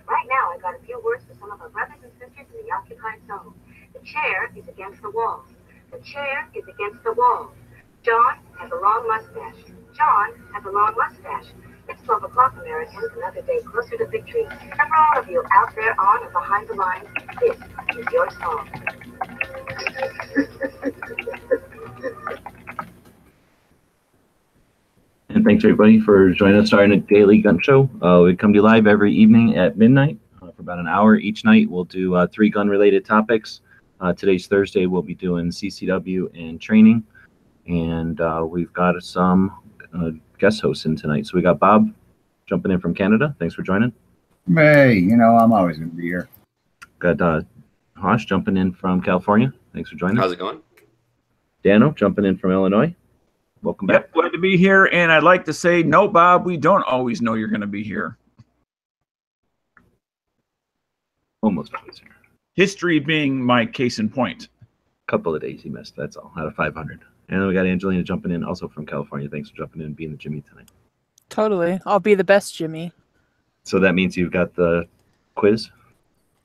Right now, I got a few words for some of our brothers and sisters in the occupied zone. The chair is against the wall. The chair is against the wall. John has a long mustache. John has a long mustache. It's 12 o'clock, Americans, another day closer to victory. And for all of you out there on or behind the lines, this is your song. And thanks everybody for joining us on a daily gun show. We come to you live every evening at midnight for about an hour each night. We'll do 3 gun-related topics. Today's Thursday. We'll be doing CCW and training, and we've got some guest hosts in tonight. So we got Bob jumping in from Canada. Thanks for joining. Hey, you know I'm always going to be here. Got Hosh jumping in from California. Thanks for joining. How's it going? Dano jumping in from Illinois. Welcome back. Yep, glad to be here. And I'd like to say, no, Bob, we don't always know you're going to be here. Almost always here. History being my case in point. A couple of days he missed, that's all, out of 500. And then we got Angelina jumping in, also from California. Thanks for jumping in and being the Jimmy tonight. Totally. I'll be the best Jimmy. So that means you've got the quiz?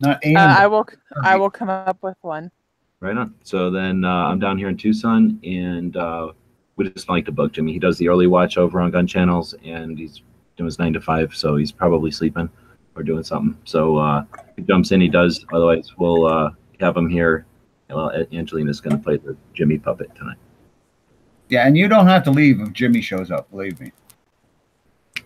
Not and I will come up with one. Right on. So then I'm down here in Tucson, and we just like to bug Jimmy. He does the early watch over on Gun Channels, and he's doing his 9 to 5, so he's probably sleeping or doing something. So he jumps in, he does. Otherwise, we'll have him here. Well, Angelina's going to play the Jimmy puppet tonight. yeah, and you don't have to leave if Jimmy shows up, believe me.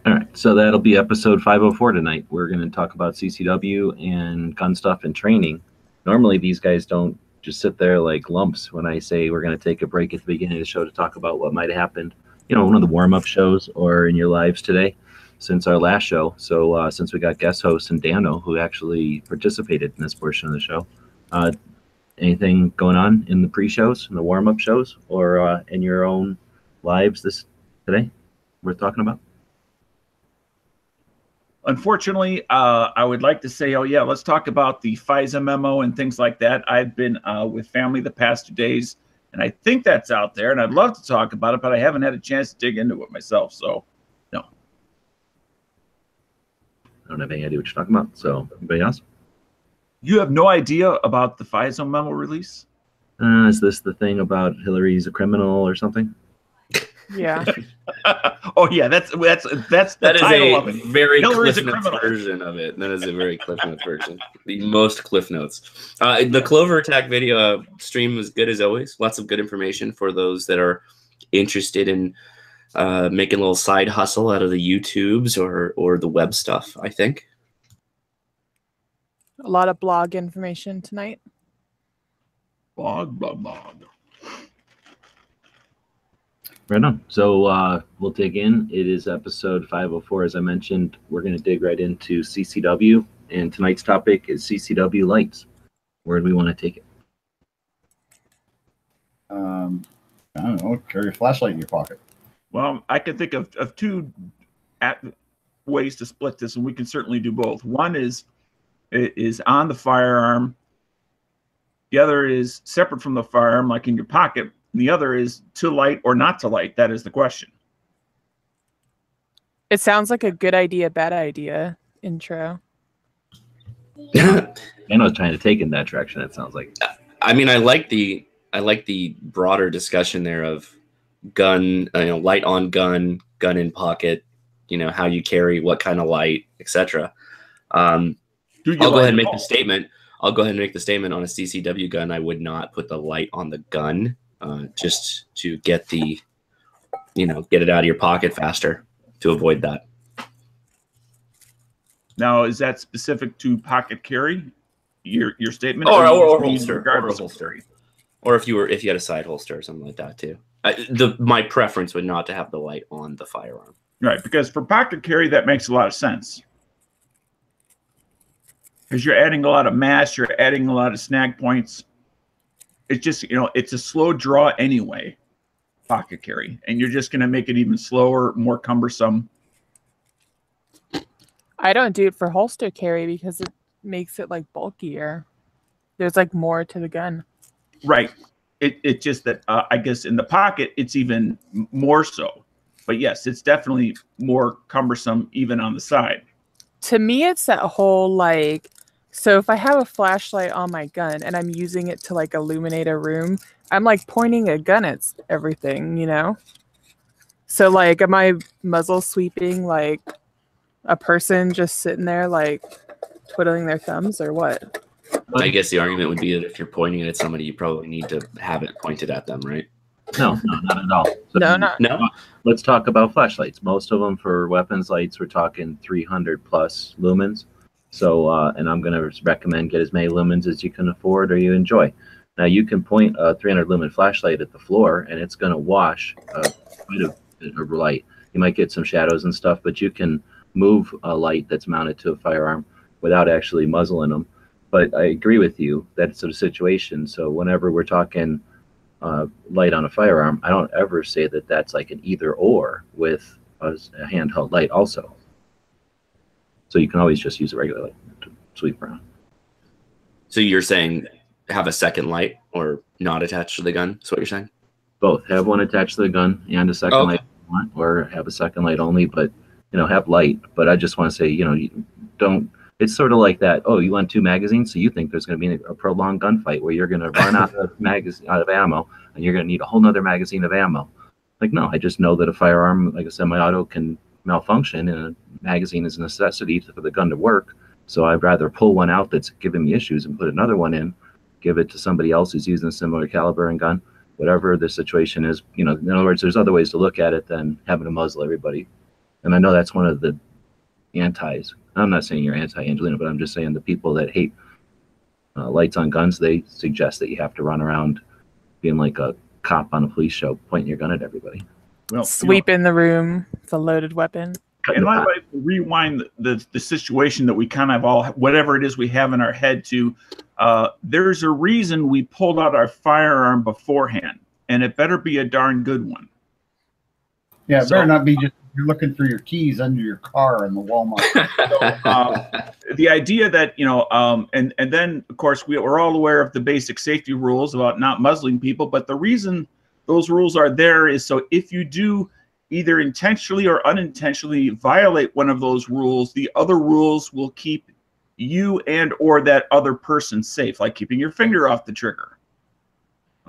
All right, so that'll be episode 504 tonight. We're going to talk about CCW and gun stuff and training. Normally, these guys don't just sit there like lumps when I say we're going to take a break at the beginning of the show to talk about what might have happened, you know, one of the warm-up shows or in your lives today since our last show. So since we got guest host and Dano, who actually participated in this portion of the show, anything going on in the pre-shows and the warm-up shows or in your own lives today worth talking about? Unfortunately, I would like to say, oh, yeah, let's talk about the FISA memo and things like that. I've been with family the past 2 days, and I think that's out there, and I'd love to talk about it, but I haven't had a chance to dig into it myself, so no. I don't have any idea what you're talking about. So anybody else? You have no idea about the FISA memo release? Is this the thing about Hillary's a criminal or something? Yeah. Oh yeah, that's the That title of is it. a very Hillary's Cliff a Notes criminal. version of it. That is a very Cliff Notes version. The most Cliff Notes. The Clover Attack video stream was good as always. Lots of good information for those that are interested in making a little side hustle out of the YouTubes or the web stuff, I think. A lot of blog information tonight. Blog. Right on. So we'll dig in. It is episode 504. As I mentioned, we're going to dig right into CCW. And tonight's topic is CCW Lights. Where do we want to take it? I don't know. Carry a flashlight in your pocket. Well, I can think of 2 ways to split this, and we can certainly do both. One is on the firearm. The other is separate from the firearm, like in your pocket. And the other is to light or not to light. That is the question. It sounds like a good idea, bad idea intro. I was trying to take in that direction, it sounds like. I mean, I like the broader discussion there of gun, light on gun, gun in pocket, how you carry, what kind of light, etc. I'll go ahead and make the statement. I'll go ahead and make the statement on a CCW gun. I would not put the light on the gun, just to get get it out of your pocket faster to avoid that. Now, is that specific to pocket carry? Your statement, or holster, regardless of carry, or if you had a side holster or something like that too. My preference would not to have the light on the firearm. Right, because for pocket carry, that makes a lot of sense. Because you're adding a lot of mass, you're adding a lot of snag points. It's just, it's a slow draw anyway, pocket carry. And you're just going to make it even slower, more cumbersome. I don't do it for holster carry because makes it like bulkier. There's like more to the gun. Right. It's just that I guess in the pocket it's even more so. But yes, it's definitely more cumbersome even on the side. To me, it's that whole like, so if I have a flashlight on my gun and I'm using it to like illuminate a room, I'm like pointing a gun at everything, you know? So like, am I muzzle sweeping like a person just sitting there like twiddling their thumbs or what? I guess the argument would be that if you're pointing it at somebody, you probably need to have it pointed at them, right? No, not at all. So No. Let's talk about flashlights. Most of them for weapons lights, we're talking 300 plus lumens. So, and I'm going to recommend get as many lumens as you can afford or you enjoy. Now, you can point a 300 lumen flashlight at the floor, and it's going to wash quite a bit of light. You might get some shadows and stuff, but you can move a light that's mounted to a firearm without actually muzzling them. But I agree with you. That's a situation. So whenever we're talking light on a firearm, I don't ever say that that's like an either or with a handheld light also. So you can always just use a regular light to sweep around. So you're saying have a second light or not attached to the gun? That's what you're saying? Both. Have one attached to the gun and a second light if you want, or have a second light only, but have light. But I just want to say, you don't. It's sort of like that. Oh, you want 2 magazines, so you think there's going to be a prolonged gunfight where you're going to run out of ammo, and you're going to need a whole nother magazine of ammo. Like, no, I just know that a firearm, like a semi-auto, can malfunction, and a magazine is a necessity for the gun to work. So I'd rather pull one out that's giving me issues and put another one in, give it to somebody else who's using a similar caliber and gun, whatever the situation is. In other words, there's other ways to look at it than having to muzzle everybody. And I know that's one of the antis. I'm not saying you're anti-Angelina, but I'm just saying the people that hate lights on guns, they suggest that you have to run around being like a cop on a police show, pointing your gun at everybody. Well, Sweep in the room with a loaded weapon. And I like to rewind the situation that we kind of all, whatever it is we have in our head to, there's a reason we pulled out our firearm beforehand, and it better be a darn good one. Yeah, it better not be just you're looking for your keys under your car in the Walmart. So, the idea that, and then, of course, we're all aware of the basic safety rules about not muzzling people, but the reason those rules are there is so if you do either intentionally or unintentionally violate one of those rules, the other rules will keep you and or that other person safe, like keeping your finger off the trigger.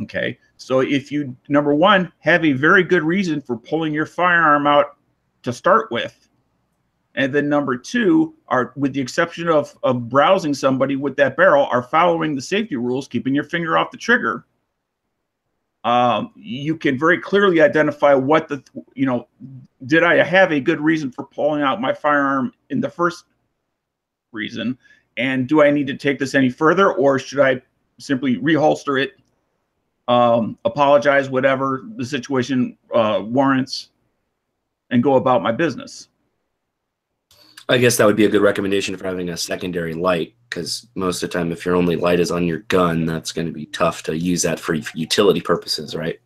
Okay, so if you, number one, have a very good reason for pulling your firearm out to start with, and then number two, are, with the exception of browsing somebody with that barrel, are following the safety rules, keeping your finger off the trigger, you can very clearly identify what the, did I have a good reason for pulling out my firearm in the first reason, and do I need to take this any further, or should I simply reholster it, apologize, whatever the situation warrants, and go about my business. I guess that would be a good recommendation for having a secondary light, because most of the time, if your only light is on your gun, that's going to be tough to use that for utility purposes, right?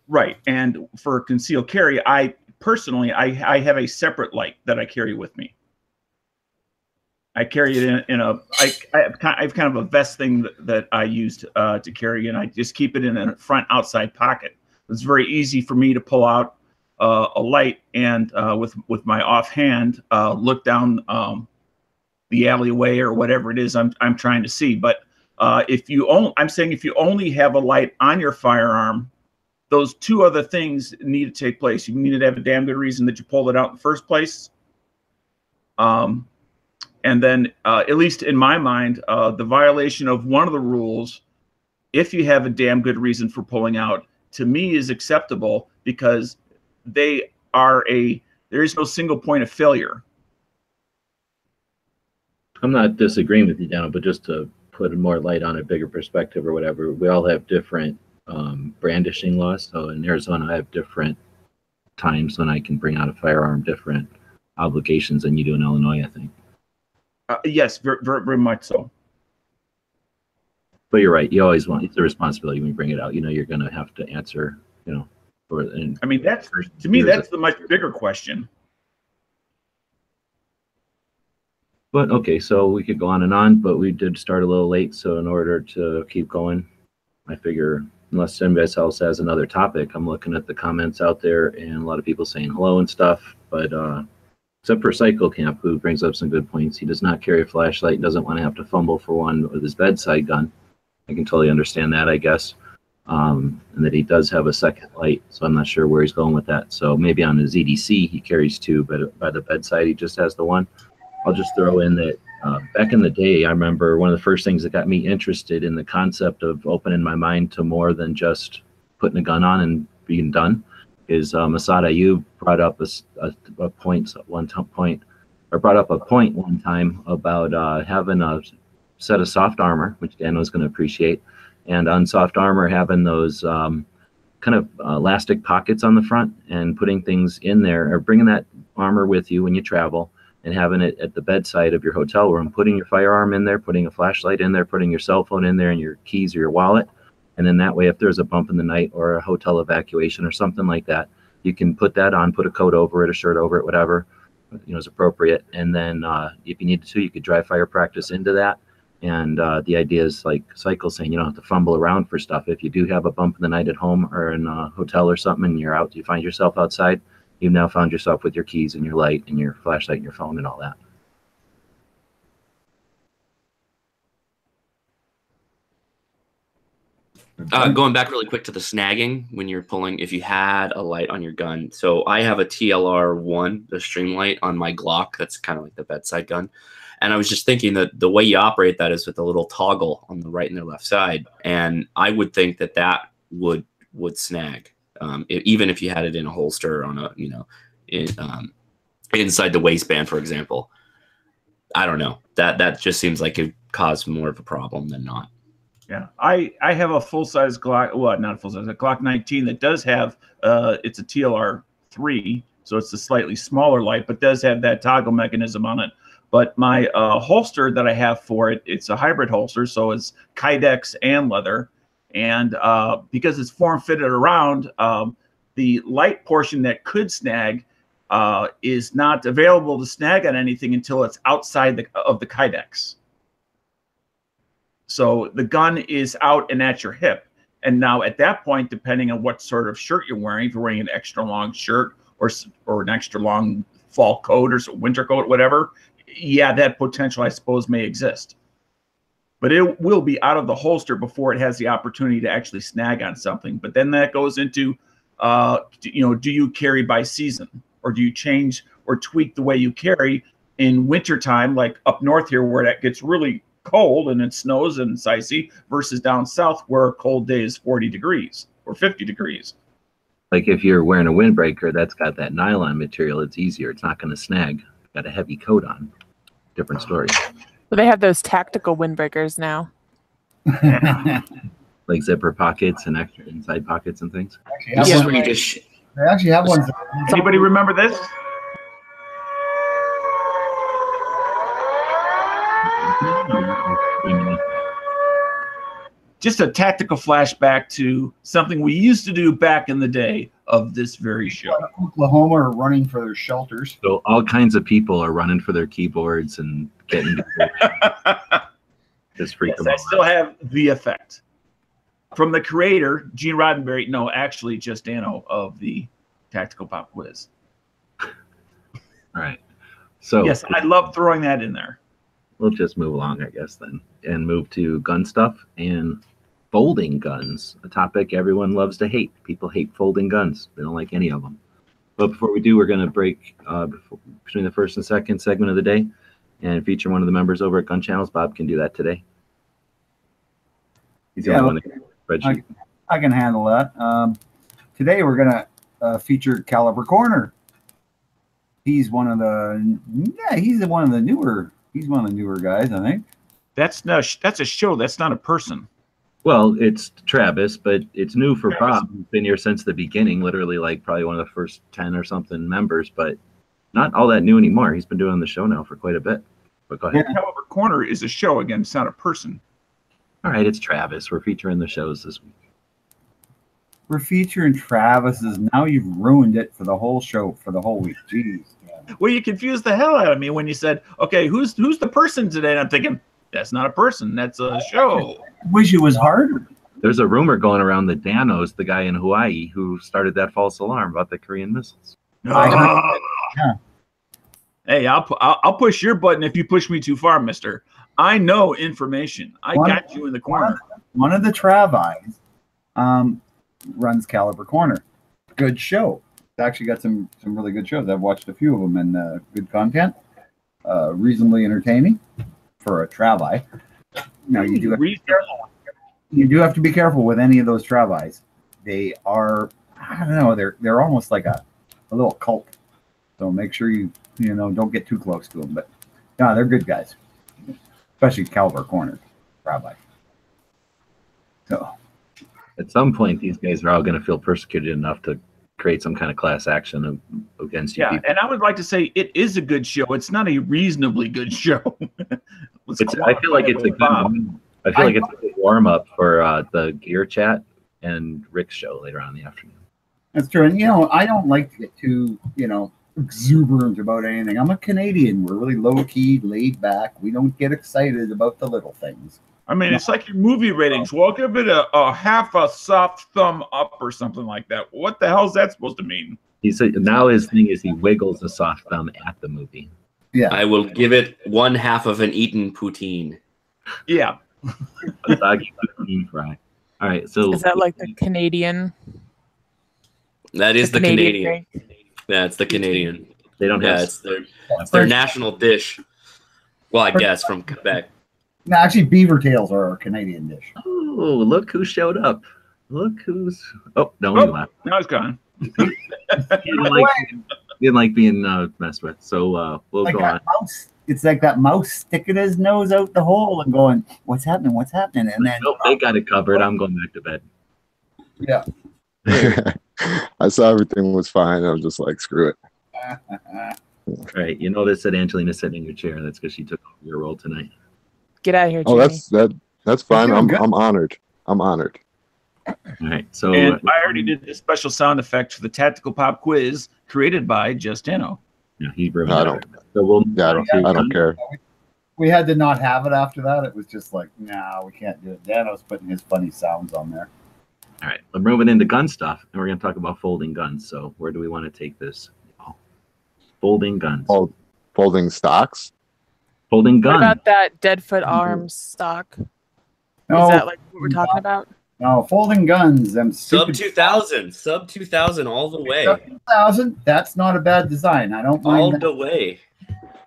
Right. And for concealed carry, I personally have a separate light that I carry with me. I carry it I have kind of a vest thing that I use to carry, and I just keep it in a front outside pocket. It's very easy for me to pull out a light and with my offhand look down the alleyway or whatever it is I'm trying to see. But I'm saying if you only have a light on your firearm, those two other things need to take place. You need to have a damn good reason that you pulled it out in the first place. And then, at least in my mind, the violation of one of the rules, if you have a damn good reason for pulling out, to me is acceptable, because there is no single point of failure. I'm not disagreeing with you, Daniel, but just to put more light on a bigger perspective or whatever, we all have different brandishing laws. So in Arizona, I have different times when I can bring out a firearm, different obligations than you do in Illinois, I think. Yes, very, very much so. But you're right. You always want, it's a responsibility when you bring it out. You're going to have to answer, I mean, that's, to me, that's the much bigger question. But okay, so we could go on and on, but we did start a little late. So in order to keep going, I figure unless anybody else has another topic, I'm looking at the comments out there and a lot of people saying hello and stuff. But except for Cycle Camp, who brings up some good points. He does not carry a flashlight and doesn't want to have to fumble for one with his bedside gun. I can totally understand that, I guess. And that he does have a second light, so I'm not sure where he's going with that. So maybe on his EDC he carries two, but by the bedside he just has the one. I'll just throw in that back in the day, I remember one of the first things that got me interested in the concept of opening my mind to more than just putting a gun on and being done is Masada, you brought up a point one time about having a set of soft armor, which Dan was going to appreciate, and on soft armor having those kind of elastic pockets on the front and putting things in there, or bringing that armor with you when you travel and having it at the bedside of your hotel room, putting your firearm in there, putting a flashlight in there, putting your cell phone in there and your keys or your wallet. And then that way, if there's a bump in the night or a hotel evacuation or something like that, you can put that on, put a coat over it, a shirt over it, whatever, is appropriate. And then if you needed to, you could drive fire practice into that. And the idea is like Cycle saying, you don't have to fumble around for stuff. If you do have a bump in the night at home or in a hotel or something and you're out, you find yourself outside, you've now found yourself with your keys and your light and your flashlight and your phone and all that. Going back really quick to the snagging when you're pulling, if you had a light on your gun. So I have a TLR-1, the stream light on my Glock. That's kind of like the bedside gun. And I was just thinking that the way you operate that is with a little toggle on the right and the left side. And I would think that that would snag, even if you had it in a holster on a, inside the waistband, for example. I don't know. That just seems like it caused more of a problem than not. Yeah, I have a full-size Glock, well, not full-size, a Glock 19 that does have, it's a TLR-3, so it's a slightly smaller light, but does have that toggle mechanism on it. But my holster that I have for it, it's a hybrid holster, so it's Kydex and leather. And because it's form-fitted around, the light portion that could snag is not available to snag on anything until it's outside of the Kydex. So the gun is out and at your hip. And now at that point, depending on what sort of shirt you're wearing, if you're wearing an extra long shirt or an extra long fall coat or winter coat, whatever, yeah, that potential, I suppose, may exist. But it will be out of the holster before it has the opportunity to actually snag on something. But then that goes into, do you carry by season? Or do you change or tweak the way you carry in wintertime, like up north here where it gets really cold and it snows and it's icy, versus down south where a cold day is 40 degrees or 50 degrees. Like if you're wearing a windbreaker that's got that nylon material, it's easier. It's not going to snag. Got a heavy coat on. Different story. Well, they have those tactical windbreakers now. Like zipper pockets and extra inside pockets and things. This is where you just... They actually have one. Anybody remember this? Just a tactical flashback to something we used to do back in the day of this very show. Oklahoma are running for their shelters. So all kinds of people are running for their keyboards and getting just freak them I out. still have the effect. From the creator, Gene Roddenberry, no, actually just Dano of the Tactical Pop Quiz. All right. So yes, I love throwing that in there. We'll just move along, I guess, then, and move to gun stuff and folding guns, a topic everyone loves to hate. People hate folding guns. They don't like any of them. But before we do, we're going to break between the first and second segment of the day and feature one of the members over at Gun Channels. Bob can do that today. He's the only one that can spreadsheet. I can handle that. Today we're going to feature Caliber Corner. He's one of the newer guys, I think. That's a show. That's not a person. Well, it's Travis, but it's new for Bob. He's been here since the beginning, literally like probably one of the first 10 or something members, but not all that new anymore. He's been doing the show now for quite a bit. But go ahead. Caliber Corner is a show. Again, it's not a person. All right, it's Travis. We're featuring the shows this week. We're featuring Travis's. Now you've ruined it for the whole show, for the whole week. Jeez. Well, you confused the hell out of me when you said, "Okay, who's the person today?" And I'm thinking, that's not a person. That's a show. I wish it was harder. There's a rumor going around that Dano's the guy in Hawaii who started that false alarm about the Korean missiles. Yeah. Hey, I'll push your button if you push me too far, Mister. I know information. I got you in the corner. One of the Travis runs Caliber Corner. Good show. It's actually got some really good shows. I've watched a few of them, and good content. Reasonably entertaining for a Travi. Now you do have to be careful with any of those Travis. They are, I don't know, they're almost like a little cult. So make sure you don't get too close to them. But yeah, they're good guys, especially Caliber Corner Travi. So at some point, these guys are all going to feel persecuted enough to create some kind of class action against you. Yeah, people. and I would like to say it is a good show. It's not a reasonably good show. I feel like it's a good warm up for the Gear Chat and Rick's show later on in the afternoon. That's true. And I don't like to get too exuberant about anything. I'm a Canadian. We're really low key, laid back. We don't get excited about the little things. I mean, it's like your movie ratings. Well, give it a half a soft thumb up or something like that. What the hell is that supposed to mean? He said now his thing is he wiggles a soft thumb at the movie. Yeah. I will give it 1/2 of an eaten poutine. Yeah. A soggy poutine fry. All right, so Is that like the Canadian? That is the Canadian. drink? Yeah, it's the Canadian. they don't Yeah, have. it's their national dish. Well, I guess from Quebec. No, actually, beaver tails are our Canadian dish. Oh, look who showed up! Look who's. Oh no, he left. Now it's gone. He didn't like being messed with. So we'll Like go that on. mouse. It's like that mouse sticking his nose out the hole and going, "What's happening? What's happening?" And then Nope, they got it covered. I'm going back to bed. yeah. I saw everything was fine. I was just like, screw it. All right, you notice that Angelina's sitting in your chair. That's because she took over your role tonight. Get out of here, Oh, Jimmy. that's fine. doing good. I'm honored. I'm honored. All right, so And I already did this special sound effect for the Tactical Pop Quiz created by Just Dano. yeah, he ruined I it. don't- So we'll Yeah, I don't care. We had to not have it after that. It was just like, nah, we can't do it. Dano's putting his funny sounds on there. All right, we're moving into gun stuff, and we're going to talk about folding guns. So where do we want to take this? Folding guns. Oh, folding stocks. Folding What guns. about that Deadfoot Arms stock? No, Is that like what we're talking about? no, folding guns. Them Sub stupid 2000 all the way. 2000. That's not a bad design. I don't mind All that. the way.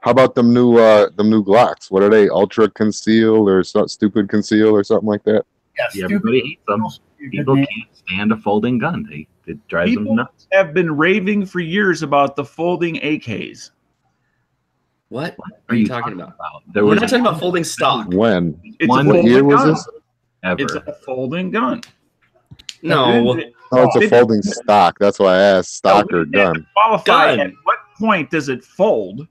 How about them new Glocks? What are they? Ultra conceal or stupid conceal or something like that? Yeah, Yeah, everybody hates them. People can't stand a folding gun. It drives them People nuts. have been raving for years about the folding AKs. What are you talking about? There We're was not talking about folding stock. When? It's One- a What folding year was gun. this? ever. It's a folding gun. No. Oh, it's a folding stock. That's why I asked stock or We have to gun. Qualify. Gun. At what point does it fold?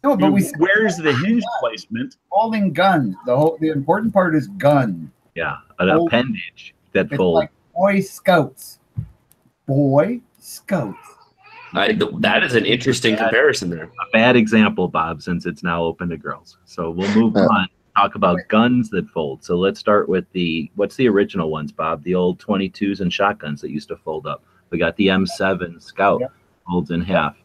No, but we said Where's the hinge placement? folding gun. The important part is gun. Yeah, an Fold- appendage that It's folds. like Boy Scouts. Boy Scouts. That is an interesting comparison there. A bad example, Bob, since it's now open to girls. So we'll move on. Talk about guns that fold. So let's start with what's the original ones, Bob? The old 22s and shotguns that used to fold up. We got the M7 Scout, Yep. folds in half.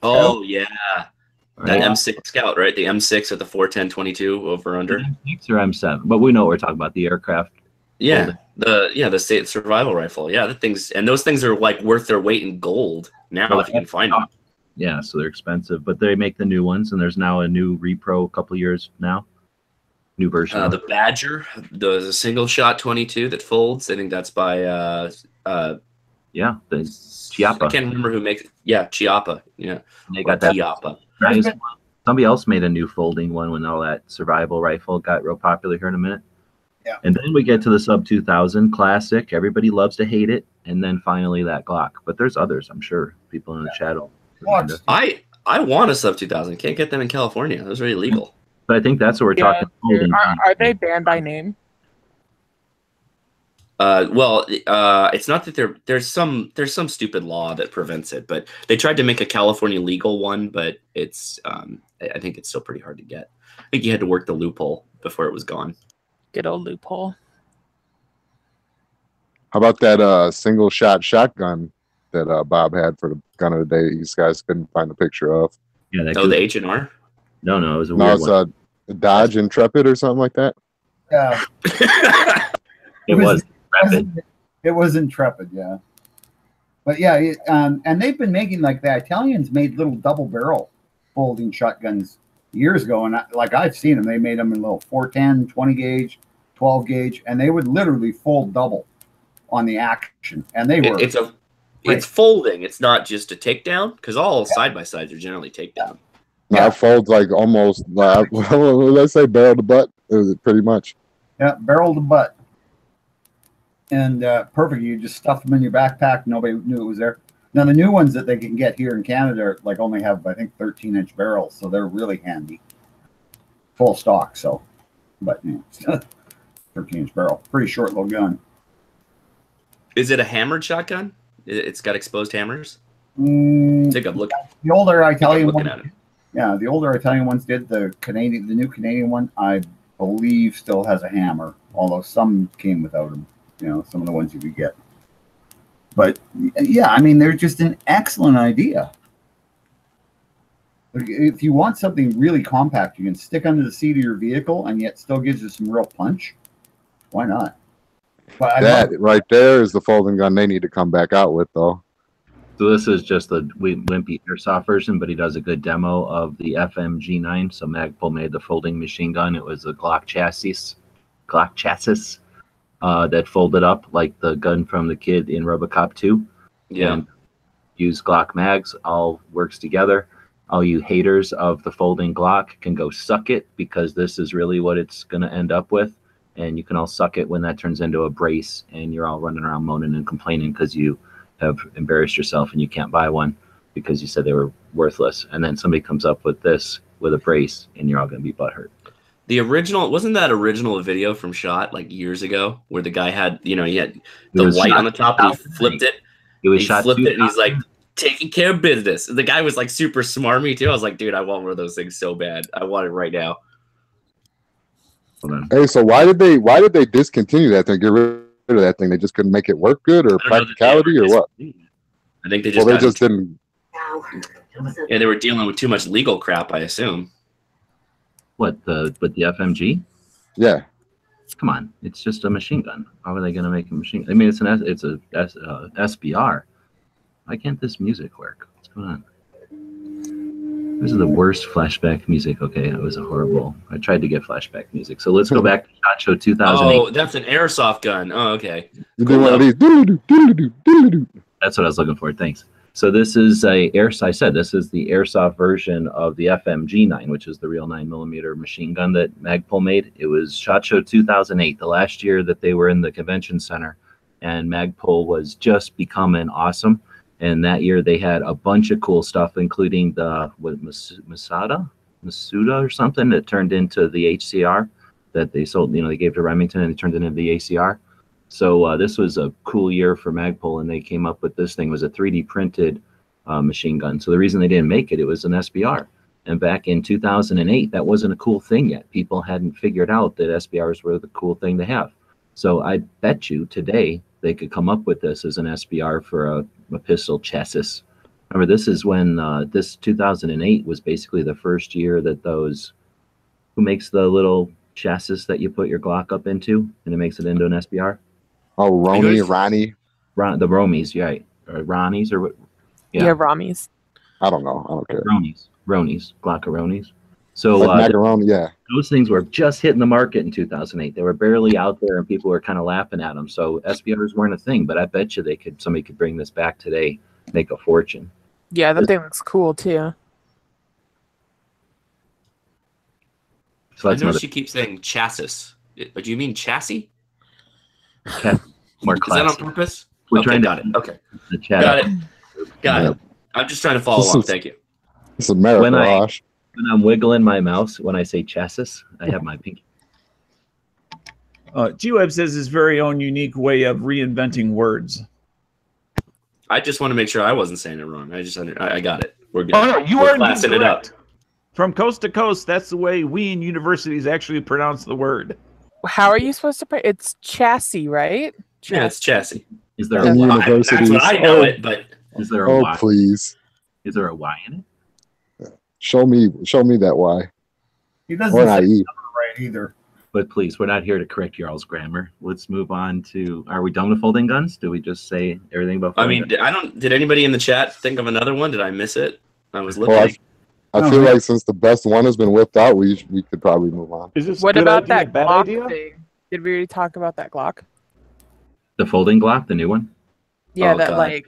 Oh yeah, that Right? M6 Scout, right? The M6 with the 410-22 over under. M6 or M7, but we know what we're talking about, the aircraft. Yeah, the state survival rifle. Yeah, those things are like worth their weight in gold now if you can find them. Yeah, so they're expensive, but they make the new ones, and there's now a new repro a couple years now. New version. The Badger, the single shot 22 that folds. I think that's by Yeah, the I Chiappa. can't remember who makes it. Yeah, Chiappa. Yeah, They or got that. Chiappa. Nice one. Somebody else made a new folding one when all that survival rifle got real popular here in a minute. Yeah. And then we get to the sub 2000 classic. Everybody loves to hate it. And then finally that Glock. But there's others, I'm sure. People in the chat will. Watch. I want a sub 2000. Can't get them in California. Those are illegal. But I think that's what we're talking. Folding. Are they banned by name? It's not that there's some stupid law that prevents it, but they tried to make a California legal one, but it's I think it's still pretty hard to get. I think you had to work the loophole before it was gone. Good old loophole. How about that single shot shotgun that Bob had for the gun of the day? These guys couldn't find the picture of. Yeah, that The H&R. No, it was a No, weird it's one. a Dodge Intrepid or something like that. Yeah, It was rapid. it was Intrepid, yeah. But yeah, and they've been making, like, the Italians made little double barrel folding shotguns years ago, and I've seen them. They made them in little 410, 20 gauge, 12 gauge, and they would literally fold double on the action, and they were. It's folding. It's not just a takedown, because all side by sides are generally takedown. No, Yeah. it folds like almost. Let's say barrel to butt. Pretty much. Yeah, barrel to butt. And perfect. You just stuff them in your backpack. Nobody knew it was there. Now, the new ones that they can get here in Canada like only have, I think, 13-inch barrels, so they're really handy. Full stock, so. But, 13-inch barrel. Pretty short little gun. Is it a hammered shotgun? It's got exposed hammers? Take a look. The older Italian looking one. at it. Yeah, the older Italian ones did. The new Canadian one, I believe, still has a hammer, although some came without them. Some of the ones you could get. But yeah, I mean, they're just an excellent idea. If you want something really compact, you can stick under the seat of your vehicle, and yet still gives you some real punch. Why not? But That right there is the folding gun they need to come back out with, though. So this is just the wimpy airsoft version, but he does a good demo of the FMG9. So Magpul made the folding machine gun. It was a Glock chassis that folded up like the gun from the kid in RoboCop 2. Yeah. And use Glock mags, all works together. All you haters of the folding Glock can go suck it, because this is really what it's going to end up with. And you can all suck it when that turns into a brace and you're all running around moaning and complaining because you have embarrassed yourself and you can't buy one because you said they were worthless. And then somebody comes up with this with a brace and you're all going to be butthurt. The original, wasn't that original a video from Shot like years ago where the guy had, he had the white on the top and he flipped it? It was he shot flipped it and he's 2000. like, taking care of business. The guy was like super smarmy too. I was like, dude, I want one of those things so bad. I want it right now. Hold on. Hey, so why did they discontinue that thing? Get rid of that thing? They just couldn't make it work good, or I don't know that they practicality, ever or what? I think they just, Well, they just didn't. yeah, they were dealing with too much legal crap, I assume. What, with the FMG? Yeah. Come on, it's just a machine gun. How are they going to make a machine? I mean, it's a SBR. Why can't this music work? What's going on? This is the worst flashback music. Okay, it was horrible. I tried to get flashback music. So let's go back to SHOT Show 2008. Oh, that's an airsoft gun. Oh, okay. You Cool, do one of though. these. Doodle-doo. That's what I was looking for. Thanks. So this is this is the airsoft version of the FMG9, which is the real 9mm machine gun that Magpul made. It was SHOT Show 2008, the last year that they were in the convention center, and Magpul was just becoming awesome. And that year they had a bunch of cool stuff, including the Masuda or something that turned into the HCR that they sold. They gave to Remington and they turned it into the ACR. So this was a cool year for Magpul, and they came up with this thing. It was a 3D printed machine gun. So the reason they didn't make it, it was an SBR. And back in 2008, that wasn't a cool thing yet. People hadn't figured out that SBRs were the cool thing to have. So I bet you today they could come up with this as an SBR for a pistol chassis. Remember, this is when this 2008 was basically the first year that those, who makes the little chassis that you put your Glock up into and it makes it into an SBR? Oh, Ronnie. The Romies, yeah, right. Or Ronnies, or what? Yeah, Ramis. I don't know. I don't care. Ronies, Glockaronis. So Like macaroni, yeah. those things were just hitting the market in 2008. They were barely out there, and people were kind of laughing at them. So SBRs weren't a thing, but I bet you somebody could bring this back today, make a fortune. Yeah, that thing looks cool too. So I that's know she keeps saying chassis. But do you mean chassis? more Is that on classy. purpose? We're Okay, trying to got it. Okay, the chat. got it. Got it. I'm just trying to follow along. Thank you. It's America, When I- Rosh. When I'm wiggling my mouse, when I say chassis, I have my pinky. G-Web says his very own unique way of reinventing words. I just want to make sure I wasn't saying it wrong. I got it. We're good. Oh no, you We're are indeed classing it up. correct. From coast to coast, that's the way we in universities actually pronounce the word. How are you supposed to pray? It's chassis, right? Yeah, it's chassis. Is there In a Y? universities. That's what I know it, but Is there a Oh, Y? please. Is there a Y in it? Show me that why. He Or doesn't say naive. right either. But please, we're not here to correct Jarl's grammar. Let's move on to. Are we done with folding guns? Do we just say everything about? I Folding mean, guns? did anybody in the chat think of another one? Did I miss it? I was Oh, looking. I feel like since the best one has been whipped out, we could probably move on. Is this What a good about idea, that bad Glock idea? thing? Did we already talk about that Glock? The folding Glock, the new one. Yeah, Oh, that God. like.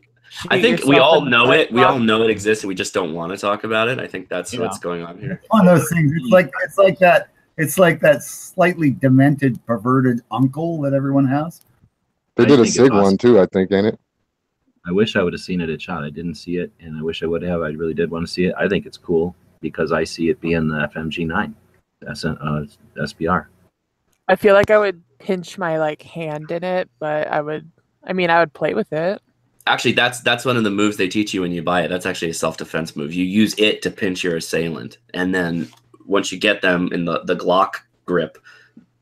I shoot think we yourself all in the know butt it. We all Glock. know it exists, and we just don't want to talk about it. I think that's what's going on here. One of those things. It's like that slightly demented, perverted uncle that everyone has. They I did a think it's SIG awesome. one too, I think, ain't it? I wish I would have seen it at shot. I didn't see it, and I wish I would have. I really did want to see it. I think it's cool because I see it being the FMG9 SBR. I feel like I would pinch my like hand in it, but I would play with it. Actually, that's one of the moves they teach you when you buy it. That's actually a self-defense move. You use it to pinch your assailant, and then once you get them in the Glock grip,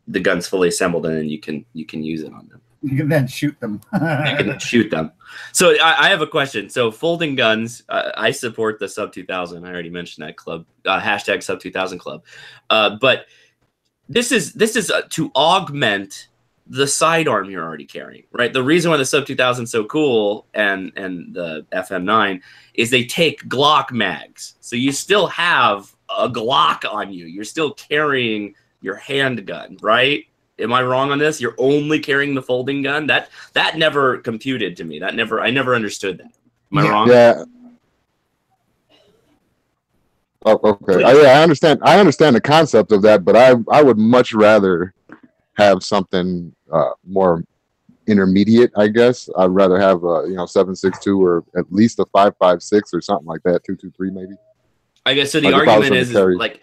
the gun's fully assembled, and then you can use it on them. You can then shoot them. You can shoot them. So I have a question. So folding guns, I support the Sub 2000. I already mentioned that club. Hashtag Sub 2000 club. But this is to augment the sidearm you're already carrying, right? The reason why the Sub 2000 is so cool and the FM9 is they take Glock mags. So you still have a Glock on you. You're still carrying your handgun, right? Am I wrong on this? You're only carrying the folding gun? That never computed to me. I never understood that. Am I wrong? Yeah. Oh, okay. I understand. I understand the concept of that, but I would much rather have something more intermediate. I guess I'd rather have 7.62 or at least a 5.56 or something like that. 2.23 maybe. I guess so. The Like if I was argument gonna is carry- like,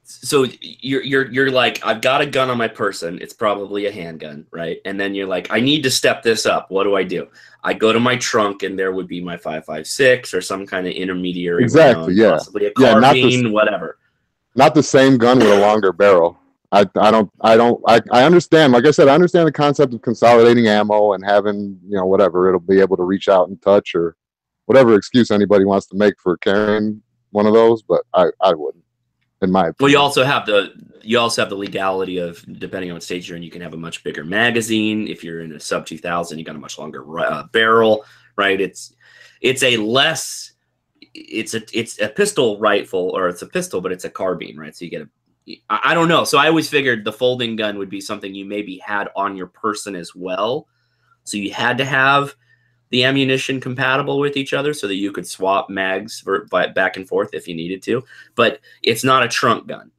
so you're like, I've got a gun on my person. It's probably a handgun, right? And then you're like, I need to step this up. What do? I go to my trunk, and there would be my 5.56 or some kind of intermediary Exactly, round, yeah. possibly a Yeah, not carbine, whatever. Not the same gun with a longer barrel. I understand. Like I said, I understand the concept of consolidating ammo and having whatever it'll be able to reach out and touch or whatever excuse anybody wants to make for carrying one of those. But I wouldn't. In my opinion. Well, you also have the legality of, depending on what stage you're in, you can have a much bigger magazine. If you're in a Sub 2000, you got a much longer barrel, right? It's a pistol rifle, or it's a pistol, but it's a carbine, right? So you get I don't know. So I always figured the folding gun would be something you maybe had on your person as well. So you had to have the ammunition compatible with each other so that you could swap mags back and forth if you needed to. But it's not a trunk gun,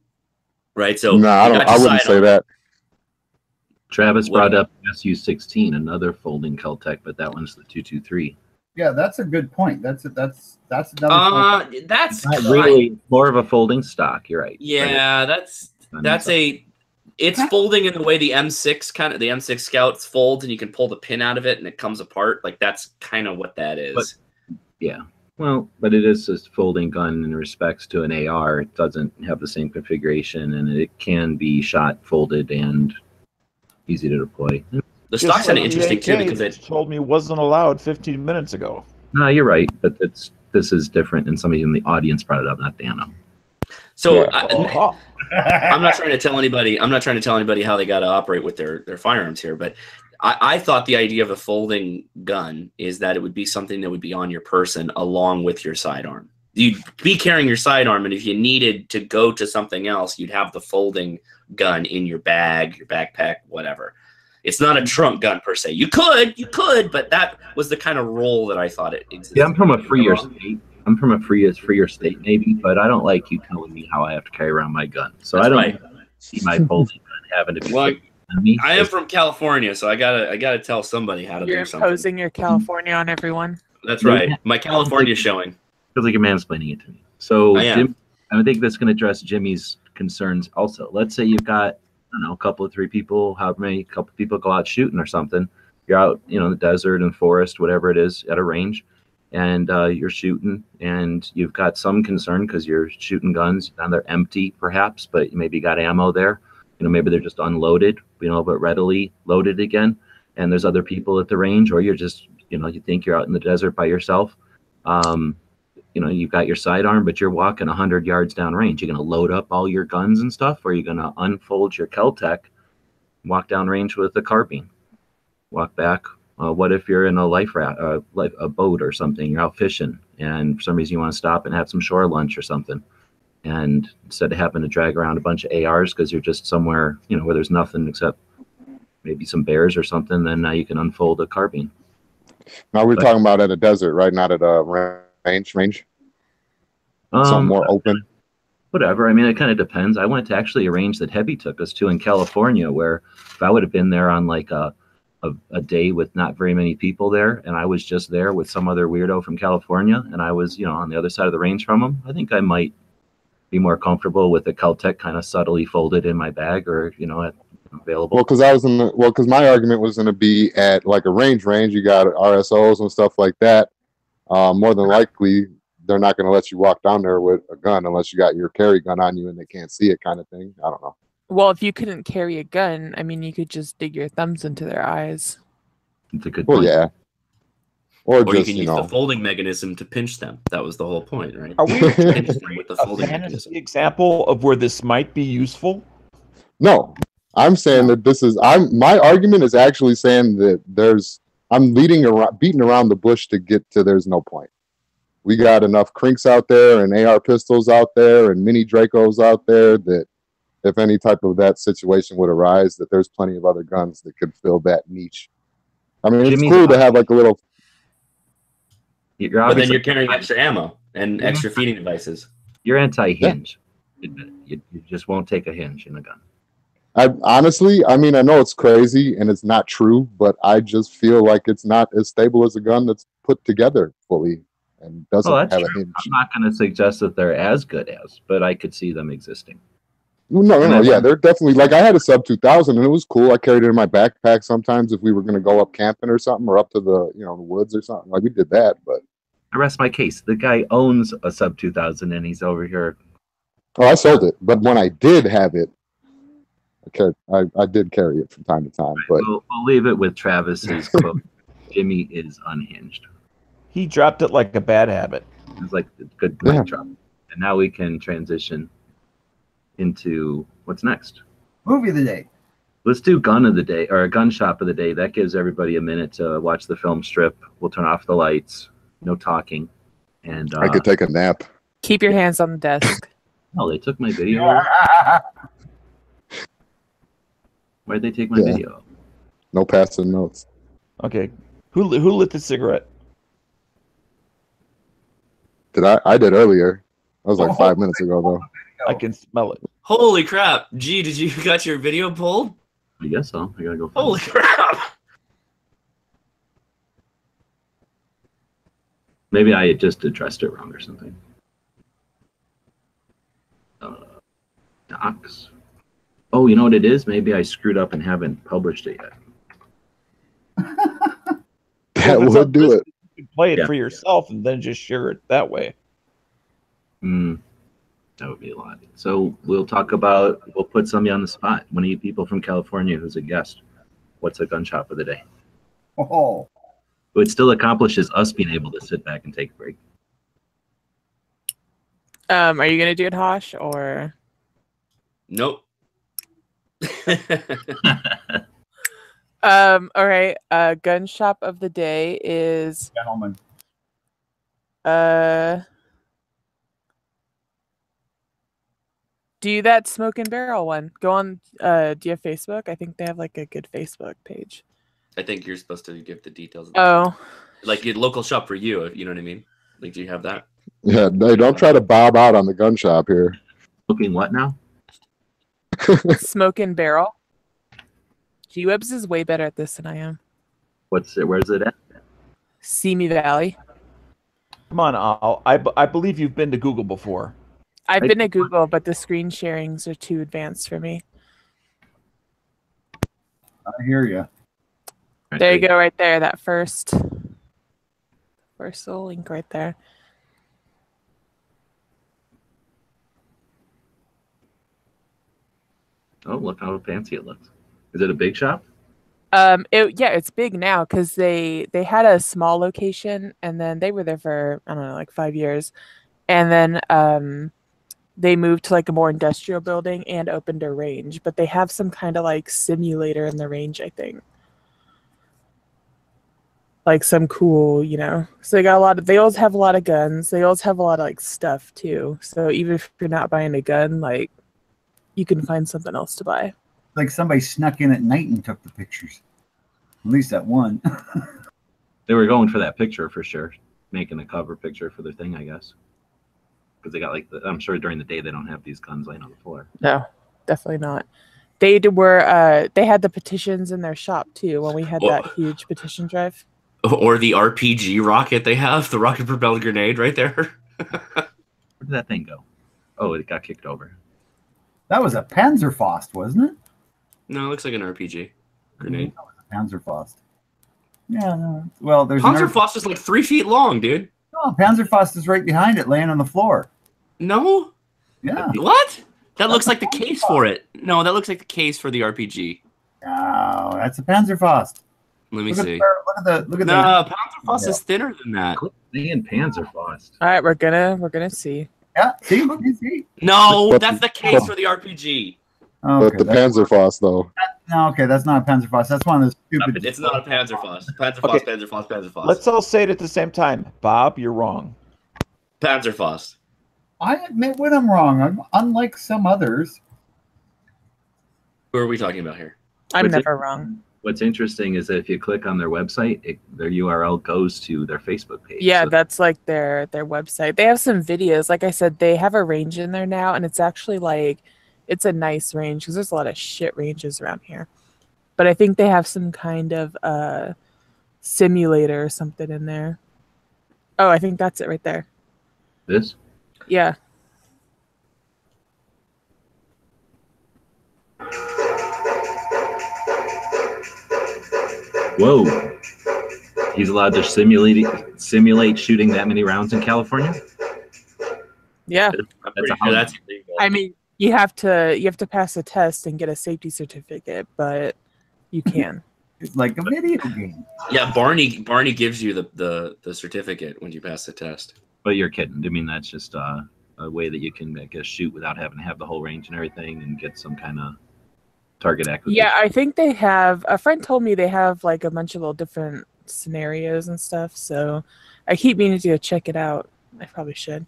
right? So no, I wouldn't say that. Travis brought up SU-16, another folding Keltec, but that one's the 223. Yeah, that's a good point. That's another. That's Not really more of a folding stock. You're right. Yeah, it's folding in the way the M6 Scouts folds, and you can pull the pin out of it and it comes apart. Like that's kind of what that is. But it is a folding gun in respects to an AR. It doesn't have the same configuration, and it can be shot, folded, and easy to deploy. The stock's kind of interesting too because it told me wasn't allowed 15 minutes ago. No, you're right, but this is different, and somebody in the audience brought it up, not Dano. So I'm not trying to tell anybody. I'm not trying to tell anybody how they got to operate with their firearms here. But I thought the idea of a folding gun is that it would be something that would be on your person along with your sidearm. You'd be carrying your sidearm, and if you needed to go to something else, you'd have the folding gun in your bag, your backpack, whatever. It's not a trunk gun per se. You could, but that was the kind of role that I thought it existed. Yeah, I'm from a freer state. I'm from a freer state, maybe, but I don't like you telling me how I have to carry around my gun. So I don't see my folding gun having to be. Well, I am from California, so I gotta tell somebody how to do something. You're imposing your California on everyone. That's right. My California showing. Feels like you're mansplaining it to me. So I I think that's going to address Jimmy's concerns also. Let's say you've got don't know, a couple of 3 people, however many, couple of people go out shooting or something. You're out, you know, in the desert and forest, whatever it is, at a range, and you're shooting, and you've got some concern because you're shooting guns and they're empty, perhaps, but maybe you got ammo there. You know, maybe they're just unloaded, you know, but readily loaded again. And there's other people at the range, or you're just, you know, you think you're out in the desert by yourself. You know, you've got your sidearm, but you're walking 100 yards downrange. You're going to load up all your guns and stuff, or you're going to unfold your Kel-Tec, walk downrange with a carbine, walk back. What if you're in a a boat or something? You're out fishing, and for some reason you want to stop and have some shore lunch or something. And instead of having to drag around a bunch of ARs because you're just somewhere, you know, where there's nothing except maybe some bears or something, then now you can unfold a carbine. Now we're talking about at a desert, right? Not at a range. Something more open. Whatever. I mean, it kind of depends. I went to actually a range that Heavy took us to in California, where if I would have been there on like a day with not very many people there, and I was just there with some other weirdo from California, and I was, you know, on the other side of the range from him, I think I might be more comfortable with the Kel-Tec kind of subtly folded in my bag, or, you know, available. Well, because my argument was going to be at like a range. You got RSOs and stuff like that. More than likely, they're not going to let you walk down there with a gun unless you got your carry gun on you and they can't see it, kind of thing. I don't know. Well, if you couldn't carry a gun, I mean, you could just dig your thumbs into their eyes. It's a good point. Well, yeah. Or just, you can use the folding mechanism to pinch them. That was the whole point, right? Are we pinch them with the folding mechanism? Example of where this might be useful? No, I'm saying that this is. My argument is actually saying that I'm beating around the bush to get to there's no point. We got enough crinks out there and AR pistols out there and mini Dracos out there that if any type of that situation would arise, that there's plenty of other guns that could fill that niche. I mean, it's cool to have like a little. But then you're carrying extra ammo and extra feeding devices. You're anti-hinge. Yeah. You just won't take a hinge in a gun. Honestly, I mean, I know it's crazy and it's not true, but I just feel like it's not as stable as a gun that's put together fully and doesn't have a hinge. I'm not going to suggest that they're as good as, but I could see them existing. No, yeah, they're definitely, like, I had a sub 2000 and it was cool. I carried it in my backpack sometimes if we were going to go up camping or something, or up to the, you know, the woods or something. Like, we did that, but I rest my case. The guy owns a sub 2000 and he's over here. Oh, I sold it, but when I did have it, I did carry it from time to time. But we'll leave it with Travis's quote. Jimmy is unhinged. He dropped it like a bad habit. It's like a good drop. And now we can transition into what's next. Movie of the day. Let's do gun of the day, or a gun shop of the day. That gives everybody a minute to watch the film strip. We'll turn off the lights. No talking. And I could take a nap. Keep your hands on the desk. Oh, they took my video. Why'd they take my video? No passing notes. Okay. Who lit the cigarette? I did earlier. That was like 5 minutes ago, though. I can smell it. Holy crap. Gee, did you got your video pulled? I guess so. I gotta go. Holy crap. Maybe I just addressed it wrong or something. Docs. Oh, you know what it is? Maybe I screwed up and haven't published it yet. That would do it. You can play it for yourself and then just share it that way. That would be a lot. So we'll put somebody on the spot. One of you people from California who's a guest. What's a gun shop of the day? Oh. It still accomplishes us being able to sit back and take a break. Are you gonna do it, Hosh, or? Nope. All right. Gun shop of the day is Gentlemen. Do that Smoke and Barrel one. Go on. Do you have Facebook? I think they have like a good Facebook page. I think you're supposed to give the details. Oh. Like your local shop for you, if you know what I mean. Like, do you have that? Yeah, they don't try to bob out on the gun shop here. Looking what now? Smoke and Barrel. G-Webs is way better at this than I am. Where's it at? Simi Valley. Come on, Al. I believe you've been to Google before. I've been to Google, but the screen sharings are too advanced for me. I hear you. There you go, right there. That first little link right there. Oh, look how fancy it looks. Is it a big shop? It's big now because they had a small location and then they were there for I don't know like 5 years, and then they moved to like a more industrial building and opened a range. But they have some kind of like simulator in the range, I think. Like some cool, So they got a lot of. They always have a lot of guns. They always have a lot of like stuff too. So even if you're not buying a gun, like you can find something else to buy. Like somebody snuck in at night and took the pictures. At least that one. They were going for that picture for sure, making a cover picture for their thing, I guess. Because they got like I'm sure during the day they don't have these guns laying on the floor. No, definitely not. They were they had the petitions in their shop too when we had that huge petition drive. Or the RPG rocket they have, the rocket propelled grenade right there. Where did that thing go? Oh, it got kicked over. That was a Panzerfaust, wasn't it? No, it looks like an RPG grenade. That was a Panzerfaust. Yeah, no. Well, there's Panzerfaust is like 3 feet long, dude. No, Panzerfaust is right behind it, laying on the floor. No? Yeah. What? That looks like the case for it. No, that looks like the case for the RPG. No, that's a Panzerfaust. Let me see. Look at no, Panzerfaust is thinner than that. Seeing Panzerfaust. All right, we're gonna see. Yeah, see. No, that's the case for the RPG. Okay, but the Panzerfaust, though. No, okay, that's not a Panzerfaust. That's one of those stupid. It's not a Panzerfaust. Panzerfaust. Let's all say it at the same time. Bob, you're wrong. Panzerfaust. I admit when I'm wrong. I'm unlike some others. Who are we talking about here? I'm never wrong. What's interesting is that if you click on their website, their URL goes to their Facebook page. Yeah, so that's like their website. They have some videos. Like I said, they have a range in there now, and it's actually like it's a nice range because there's a lot of shit ranges around here. But I think they have some kind of simulator or something in there. Oh, I think that's it right there. This? Yeah. Whoa. He's allowed to simulate shooting that many rounds in California? Yeah. That's illegal. I mean, you have to pass a test and get a safety certificate, but you can. It's like a video game. Yeah, Barney gives you the certificate when you pass the test. But you're kidding. I mean, that's just a way that you can, I guess, shoot without having to have the whole range and everything and get some kind of target acquisition. Yeah, I think they have. A friend told me they have like a bunch of little different scenarios and stuff. So I keep meaning to go check it out. I probably should.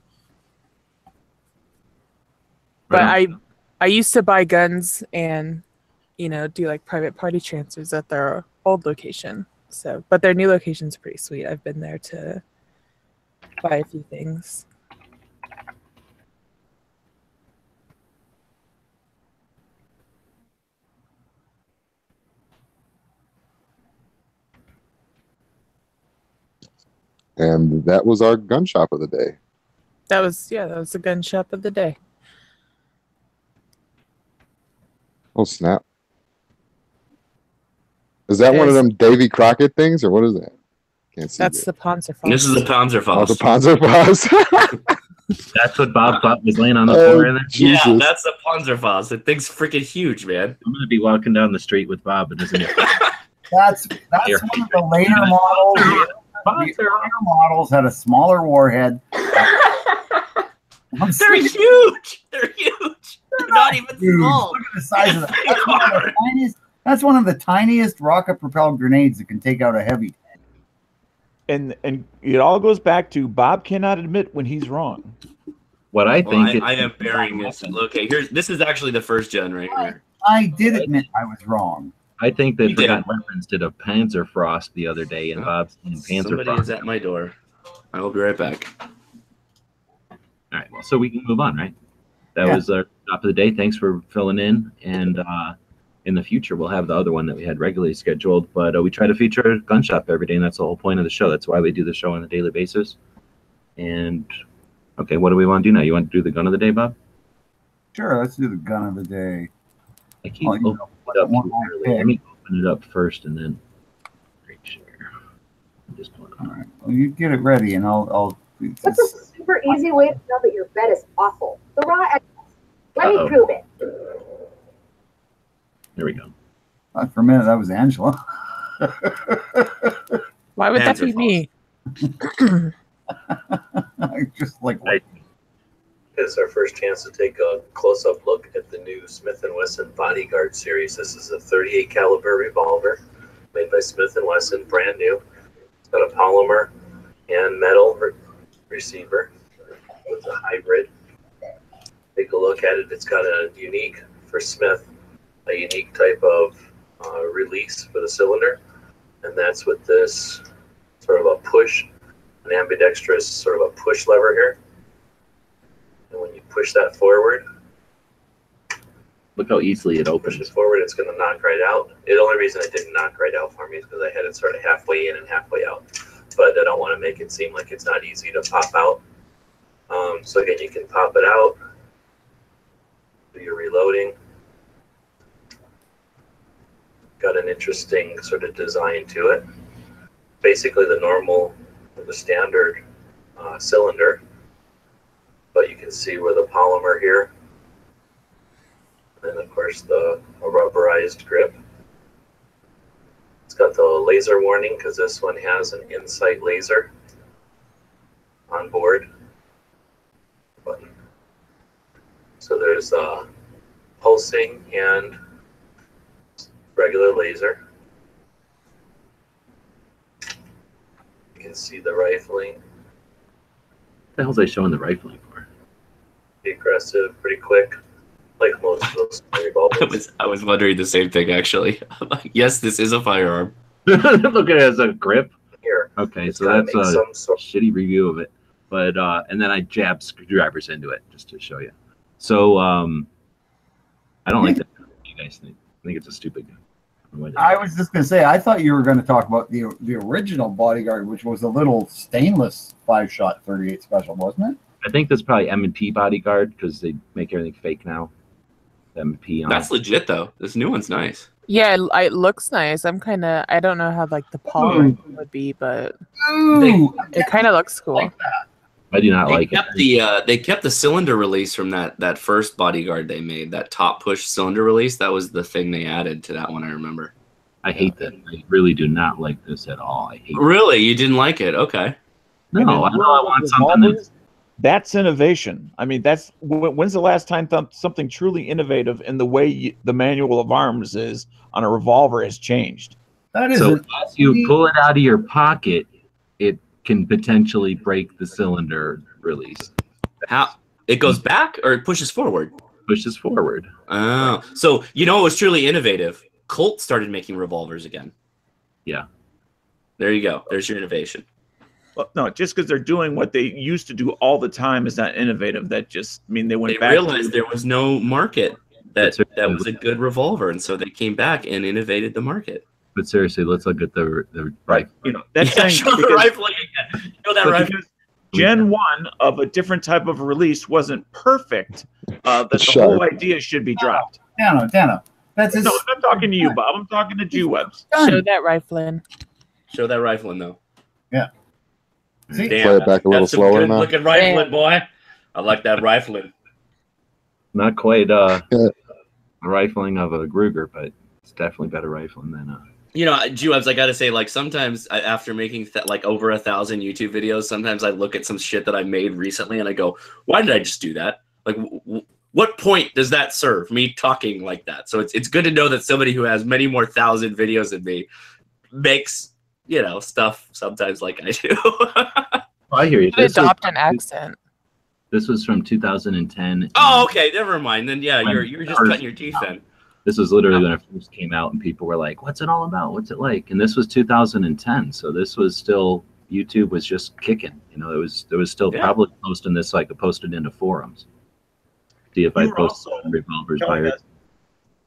But I used to buy guns and do like private party transfers at their old location. So, but their new location's pretty sweet. I've been there to buy a few things. And that was our gun shop of the day. That was the gun shop of the day. Oh, snap. Is that one of them Davy Crockett things, or what is that? Can't see. That's the Panzerfaust. This is the Panzerfaust. Oh, the Panzerfaust. That's what Bob thought was laying on the floor in there? Jesus. Yeah, that's the Panzerfaust. That thing's freaking huge, man. I'm going to be walking down the street with Bob, and isn't it? That's one of the later models. The later models had a smaller warhead. They're huge. They're huge. They're not even huge. small. Look at the size of that. That's one of the tiniest rocket-propelled grenades that can take out a heavy. And it all goes back to Bob cannot admit when he's wrong. What I think I am bearing this. Okay, this is actually the first gen right here. I did admit I was wrong. I think that Forgotten Weapons did a Panzerfaust the other day, and Bob's in Panzerfaust. Somebody is at my door. I will be right back. All right, well, so we can move on, right? That was our top of the day. Thanks for filling in, and in the future we'll have the other one that we had regularly scheduled, but we try to feature a gun shop every day, and that's the whole point of the show. That's why we do the show on a daily basis. And okay, what do we want to do now? You want to do the gun of the day, Bob? Sure, let's do the gun of the day. I keep opening it up too early. Let me open it up first and then great share. Just All right. Well, you get it ready, and I'll. What's a super easy way to tell that your bed is awful? The raw egg. Let me prove it. There we go. For a minute, that was Angela. Why would that be me? Just like It's our first chance to take a close-up look at the new Smith & Wesson Bodyguard series. This is a 38 caliber revolver made by Smith & Wesson, brand new. It's got a polymer and metal receiver with a hybrid. Take a look at it. It's got a unique, for Smith, a unique type of release for the cylinder, and that's with this sort of a push, an ambidextrous sort of a push lever here. And when you push that forward, look how easily it push opens. it forward, it's going to knock right out. The only reason it didn't knock right out for me is because I had it sort of halfway in and halfway out. But I don't want to make it seem like it's not easy to pop out. So again, you can pop it out. Do your reloading. Got an interesting sort of design to it. Basically the normal, the standard cylinder. But you can see where the polymer here. And of course the rubberized grip. It's got the laser warning because this one has an Insight laser on board. Button. So there's pulsing and regular laser. You can see the rifling. What the hell's they showing the rifling for? Pretty aggressive, pretty quick, like most of those revolvers. I was wondering the same thing actually. I'm like, yes, this is a firearm. Look at it as a grip. Here. Okay, It's so gotta that's make a some sort shitty review of it. But and then I jabbed screwdrivers into it just to show you. So I don't like that. What do you guys think? I think it's a stupid gun. I was just gonna say, I thought you were going to talk about the original Bodyguard, which was a little stainless 5-shot 38 special, wasn't it? I think that's probably M&P Bodyguard because they make everything fake now. M&P on That's legit though. This new one's nice. Yeah, it looks nice. I don't know how like the polymer would be, but it kind of looks cool. I do not like it. They kept the cylinder release from that first Bodyguard they made, that top push cylinder release. That was the thing they added to that one, I remember. I hate that. I really do not like this at all. I hate it. Really? You didn't like it? Okay. No, I know I want something That's innovation. I mean, that's when's the last time something truly innovative in the way the manual of arms is on a revolver has changed? That is so as you pull it out of your pocket, it can potentially break the cylinder release. How it goes back or it pushes forward? Pushes forward. Oh, so you know it was truly innovative. Colt started making revolvers again. Yeah. There you go. There's your innovation. Well, no, just because they're doing what they used to do all the time is not innovative. That just they went They back. realized there was no market that was a good revolver, and so they came back and innovated the market. But seriously, let's look at the Right. You know, that's saying show the rifle again. Show that rifle. Gen 1 of a different type of release wasn't perfect. That the whole idea should be dropped. Dano. That's No, I'm not talking to you, Bob. I'm talking to G-Webs. Show that rifling. Show that rifling though. Yeah. See? Damn, Play it back a little that's some slower good now. looking rifling, boy. I like that rifling. not quite a rifling of a Gruger, but it's definitely better rifling than You know, G-Webs, I gotta say, like sometimes after making like over 1,000 YouTube videos, sometimes I look at some shit that I made recently and I go, why did I just do that? Like, what point does that serve, me talking like that? So it's good to know that somebody who has many more 1,000 videos than me makes, you know, stuff sometimes like I do. I hear you. Adopt an accent. This was from 2010. Oh, okay, never mind. Then yeah, you're just cutting your teeth then. This was literally when it first came out, and people were like, "What's it all about? What's it like?" And this was 2010, so this was still YouTube was just kicking. You know, there was still probably posting this like posted into forums. See if I post revolvers by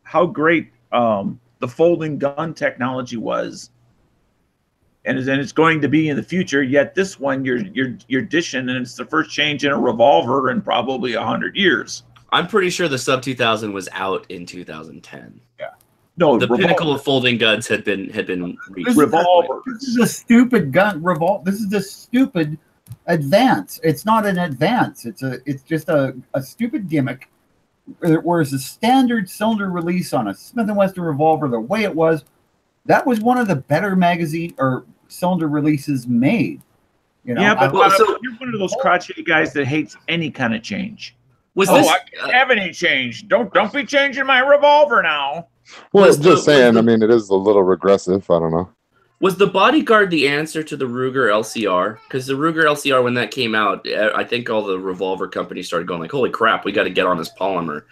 how great the folding gun technology was, and it's going to be in the future. Yet this one, you're dishing, and it's the first change in a revolver in probably 100 years. I'm pretty sure the Sub 2000 was out in 2010. Yeah. No, The revolver. pinnacle of folding guns had been reached. This Revolver. This is a stupid gun. This is a stupid advance. It's not an advance. It's just a stupid gimmick. Whereas the standard cylinder release on a Smith & Wesson revolver, the way it was, that was one of the better magazine or cylinder releases made. You know, Yeah, but so- you're one of those crotchety guys that hates any kind of change. Was Oh, this? I can't have any change. Don't be changing my revolver now. Well, Was just the- was saying. the- I mean, it is a little regressive. I don't know. Was the Bodyguard the answer to the Ruger LCR? Because the Ruger LCR, when that came out, I think all the revolver companies started going like, "Holy crap, we got to get on this polymer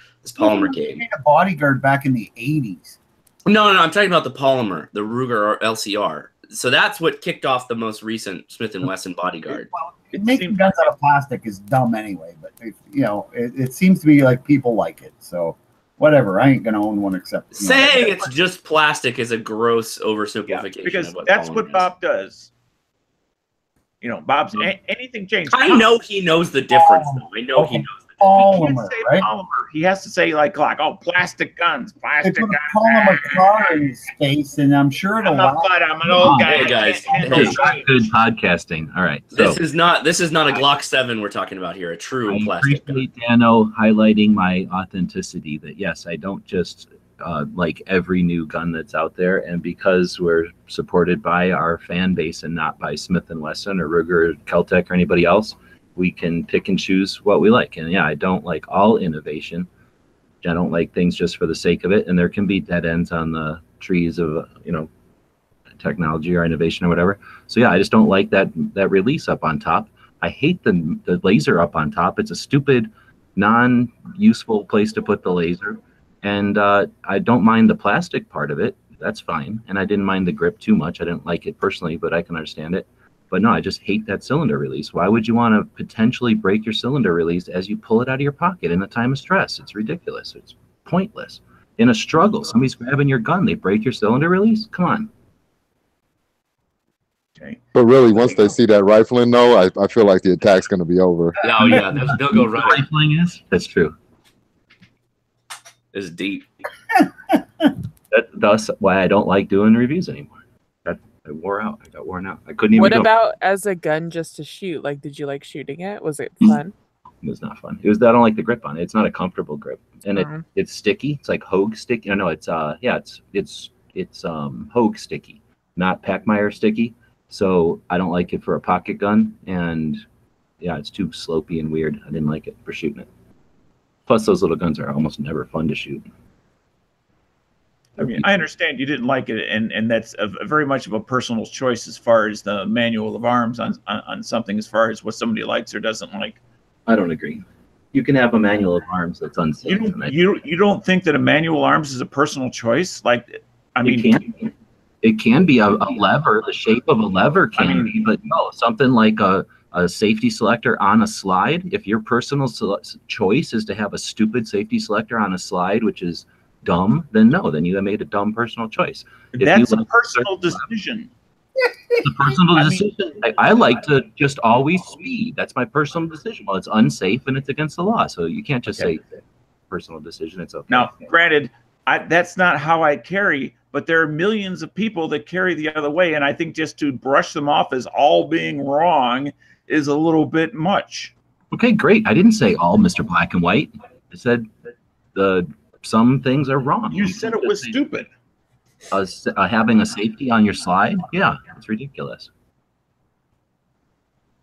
game." made a Bodyguard back in the 80s. No, I'm talking about the polymer, the Ruger LCR. So that's what kicked off the most recent Smith & Wesson Bodyguard. Well, making guns out of plastic is dumb anyway, but it seems to be like people like it. So whatever, I ain't gonna own one except Saying it's just plastic is a gross oversimplification. Because of what that's polymer what is. Bob does. You know, Bob's anything changed. I know he knows the difference, though. I know he knows the difference. He polymer, can't say right? polymer. He has to say like plastic guns, They plastic put guns. a polymer car in space, and I'm sure it'll I'm a last. butt. I'm an old guy. Hey, I guys. can't handle This is not change. good podcasting. All right. So This is not a Glock 7 we're talking about here. A true I plastic gun. appreciate Dano highlighting my authenticity that yes, I don't just like every new gun that's out there, and because we're supported by our fan base and not by Smith & Wesson or Ruger or Keltec or anybody else, we can pick and choose what we like. And yeah, I don't like all innovation. I don't like things just for the sake of it, and there can be dead ends on the trees of technology or innovation or whatever. So yeah, I just don't like that release up on top. I hate the laser up on top. It's a stupid, non-useful place to put the laser. And I don't mind the plastic part of it. That's fine. And I didn't mind the grip too much. I didn't like it personally, but I can understand it. But no, I just hate that cylinder release. Why would you want to potentially break your cylinder release as you pull it out of your pocket in a time of stress? It's ridiculous. It's pointless. In a struggle, somebody's grabbing your gun, they break your cylinder release? Come on. Okay. But really, once they see that rifling, though, I feel like the attack's going to be over. Oh yeah, they'll go running. Rifling is? That's true. It's deep. Thus why I don't like doing reviews anymore. I wore out. I got worn out. I couldn't even What go. about as a gun just to shoot? Like, did you like shooting it? Was it Mm-hmm. fun? It was not fun. I don't like the grip on it. It's not a comfortable grip, and Mhm. it's sticky. It's like Hogue sticky. No, it's Hogue sticky, not Packmeyer sticky. So I don't like it for a pocket gun, and yeah, it's too slopey and weird. I didn't like it for shooting it. Plus, those little guns are almost never fun to shoot. I mean, I understand you didn't like it, and that's a very much of a personal choice as far as the manual of arms on something, as far as what somebody likes or doesn't like. I don't agree. You can have a manual of arms that's unsafe. You don't think that a manual arms is a personal choice? Like, I mean, it can be a lever. The shape of a lever can be, but no, something like a safety selector on a slide. If your personal choice is to have a stupid safety selector on a slide, which is dumb, then no, then you have made a dumb personal choice. that's a personal decision. It's a personal decision. I like to just always speed. That's my personal decision. Well, it's unsafe and it's against the law, so you can't just say personal decision. It's okay. Now, granted, that's not how I carry, but there are millions of people that carry the other way, and I think just to brush them off as all being wrong is a little bit much. Okay, great. I didn't say all Mr. Black and White. I said some things are wrong. You said it was stupid. Having a safety on your slide? Yeah, it's ridiculous.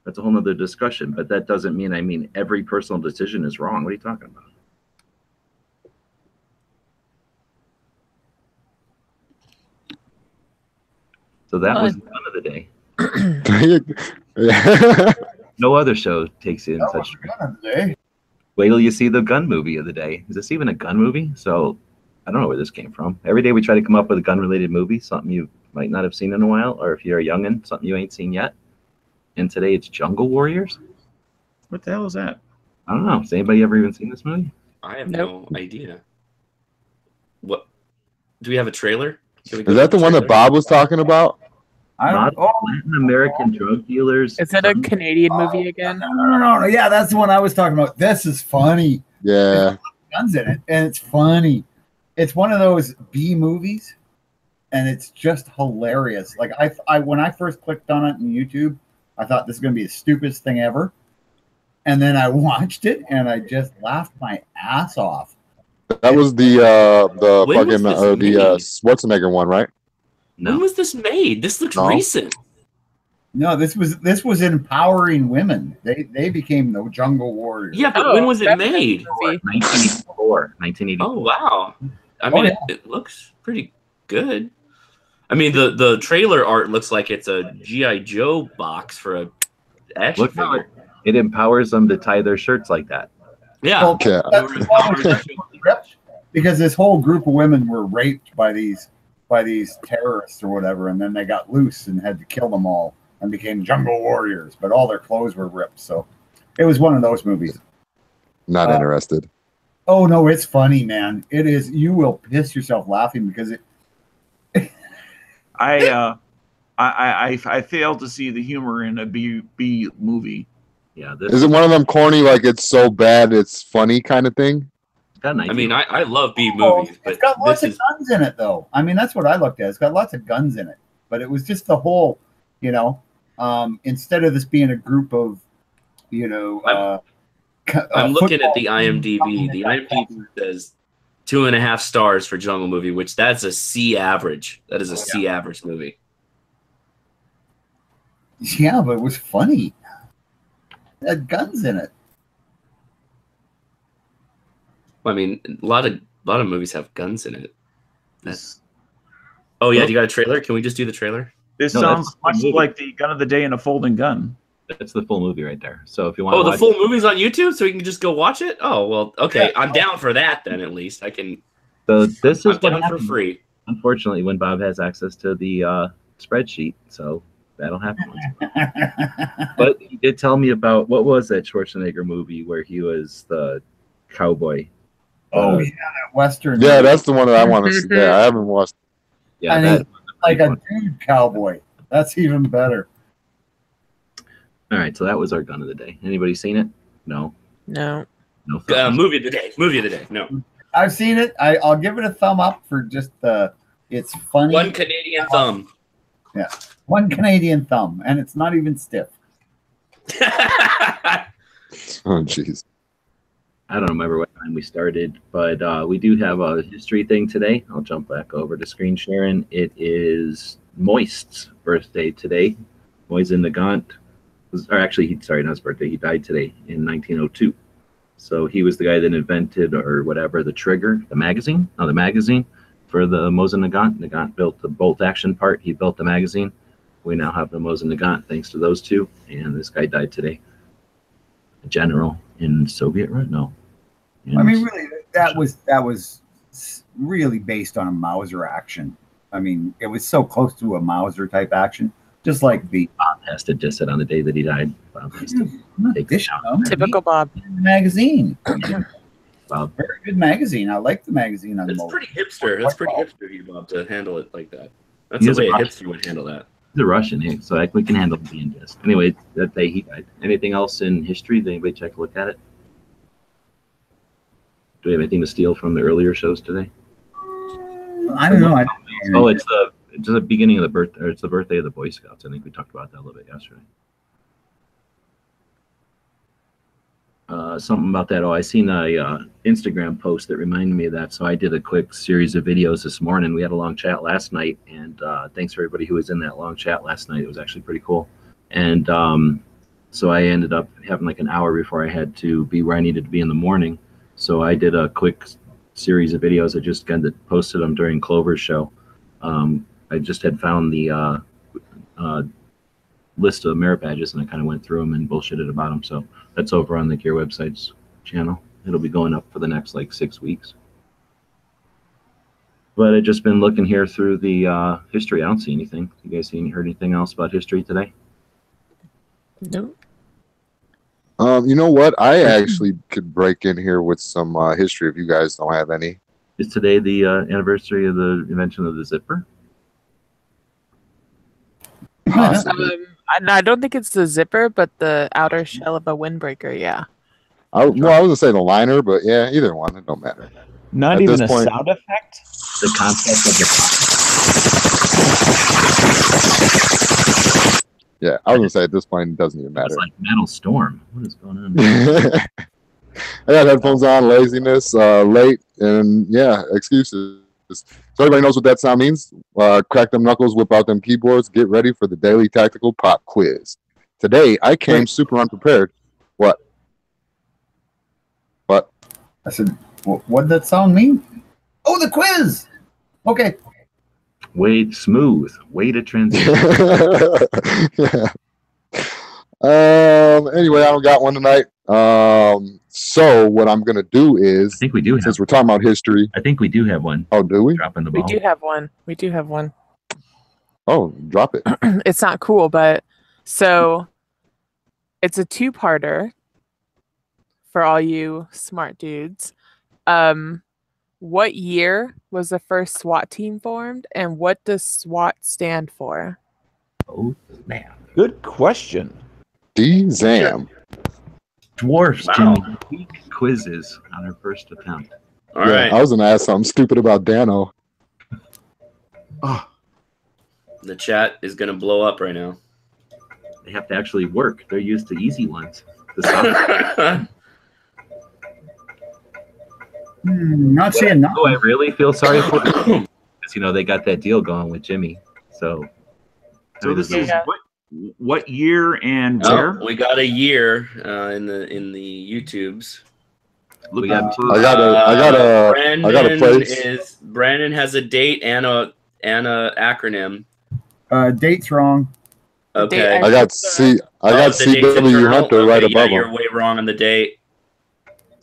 That's a whole nother discussion, but that doesn't mean every personal decision is wrong. What are you talking about? So that was the gun of the day. No other show takes in such. Wait till you see the gun movie of the day. Is this even a gun movie? So I don't know where this came from. Every day we try to come up with a gun-related movie, something you might not have seen in a while, or if you're a youngin', something you ain't seen yet. And today it's Jungle Warriors. What the hell is that? I don't know. Has anybody ever even seen this movie? I have no idea. What? Do we have a trailer? Is that the one that Bob was talking about? Latin American drug dealers. Is it a Canadian movie again? No. Yeah, that's the one I was talking about. This is funny. Yeah. Guns in it, and it's funny. it's one of those B movies, and it's just hilarious. Like I when I first clicked on it on YouTube, I thought this is going to be the stupidest thing ever, and then I watched it and I just laughed my ass off. That was the When was fucking this or the made? Schwarzenegger one, right? When No. was this made? This looks No. recent. No, this was empowering women. They became the jungle warriors. Yeah, but Oh, when was it that's made? movie. 1984. 1984. Oh wow! I mean, yeah. it looks pretty good. I mean, the trailer art looks like it's a GI Joe box for a action Look how figure. it empowers them to tie their shirts like that. Yeah, Well, Yeah. that's the problem, because this whole group of women were raped by these terrorists or whatever, and then they got loose and had to kill them all and became jungle warriors. But all their clothes were ripped. So it was one of those movies. Not interested. Oh no, it's funny, man. It is. You will piss yourself laughing because it. I failed to see the humor in a B movie. Yeah, this Is it one of them corny, like it's so bad it's funny kind of thing? got I mean, I love B Oh, movies, but it's got lots this of is guns in it, though. I mean, that's what I looked at. It's got lots of guns in it, but it was just the whole, instead of this being a group of, I'm looking at the IMDb. The IMDb says 2.5 stars for Jungle Movie, which that's a C average. That is a C average movie. Yeah, but it was funny. It had guns in it. I mean, a lot of movies have guns in it. Oh yeah, do you got a trailer? Can we just do the trailer? This No, sounds that's much the movie. like the Gun of the Day and a folding gun. That's the full movie right there. So if you want Oh, to the full movie's on YouTube, so we can just go watch it. Oh well, okay, I'm down for that then. At least I can. so this is I'm what down for happens, free. unfortunately, when Bob has access to the spreadsheet. So that'll happen. But he did tell me about, what was that Schwarzenegger movie where he was the cowboy? Oh, yeah, that Western. Yeah, that's the one that I want to see. Yeah, I haven't watched. Yeah, And that. like a dude cowboy. That's even better. All right, so that was our gun of the day. Anybody seen it? No. No. No. thumbs. Movie of the day. Movie of the day. No. I've seen it. I'll give it a thumb up for just it's funny. One Canadian thumb. One Canadian thumb, and it's not even stiff. Oh, jeez. I don't remember what time we started, but we do have a history thing today. I'll jump back over to screen sharing. It is Moist's birthday today. Moist in the Gaunt. Or actually, not his birthday. He died today in 1902. So he was the guy that invented, or whatever, the trigger, the magazine for the Mosin Nagant. Nagant built the bolt action part. He built the magazine. We now have the Mosin Nagant thanks to those two. And this guy died today. A general in Soviet Russia. No. I mean, really, that was really based on a Mauser action. I mean, it was so close to a Mauser type action, just like the Bob has to diss it on the day that he died. Bob has to take it down. Typical Bob. Magazine. Bob. Very good magazine. I like the magazine on the That's Mosin. pretty hipster. That's pretty hipster, you Bob, to handle it like that. That's He the is a way a Russian. hipster would handle that. He's a Russian, so we can handle being dissed. Anyway, that day he died. Anything else in history? Did anybody take a look at it? Do we have anything to steal from the earlier shows today? I don't know. Oh, it's the beginning of the birthday. Or it's the birthday of the Boy Scouts. I think we talked about that a little bit yesterday. Something about that. Oh, I seen a Instagram post that reminded me of that. So I did a quick series of videos this morning. We had a long chat last night, and thanks for everybody who was in that long chat last night. It was actually pretty cool. And so I ended up having like an hour before I had to be where I needed to be in the morning. So I did a quick series of videos. I just kind of posted them during Clover's show. I just had found the list of merit badges, and I kind of went through them and bullshitted about them. So that's over on the Gear Websites channel. It'll be going up for the next like 6 weeks. But I've just been looking here through the history. I don't see anything. You guys heard anything else about history today? No. You know what? I actually could break in here with some history if you guys don't have any. Is today the anniversary of the invention of the zipper? I don't think it's the zipper, but the outer shell of a windbreaker. Yeah. I was gonna say the liner, but yeah, either one, it don't matter. Not At even this a point- sound effect? The concept of the Yeah, I was gonna say at this point it doesn't even it's matter. like Metal Storm. What is going on? I got headphones on, laziness, late, and yeah, excuses. So everybody knows what that sound means. Crack them knuckles, whip out them keyboards, get ready for the daily tactical pop quiz. Today I came Wait. super unprepared. What? What? I said, what did that sound mean? Oh, the quiz. Okay. Way smooth. Way to transition. Yeah. Anyway, I don't got one tonight. So what I'm gonna do I is, think we do have. since we're talking about history, I think we do have one. oh, do we? Dropping the We ball. do have one. We do have one. Oh, drop it. It's not cool, but so it's a two-parter for all you smart dudes. What year was the first SWAT team formed, and what does SWAT stand for? Oh snap! Good question. D-Zam. Dwarfs Wow. doing weak quizzes on their first attempt. All Yeah, right. I was gonna ask something stupid about Dano. Oh, The chat is going to blow up right now. They have to actually work. They're used to easy ones. The soft- Not seeing nothing. Oh, I really feel sorry for them because they got that deal going with Jimmy. So, so this is Yeah. what year and Oh, where? we got a year in the YouTubes. we got two. I got a Brandon place. Brandon has a date and a acronym. Date's wrong. The date Okay. I- I got The date's CW internal? Hunter right Okay, above you're him. way wrong on the date.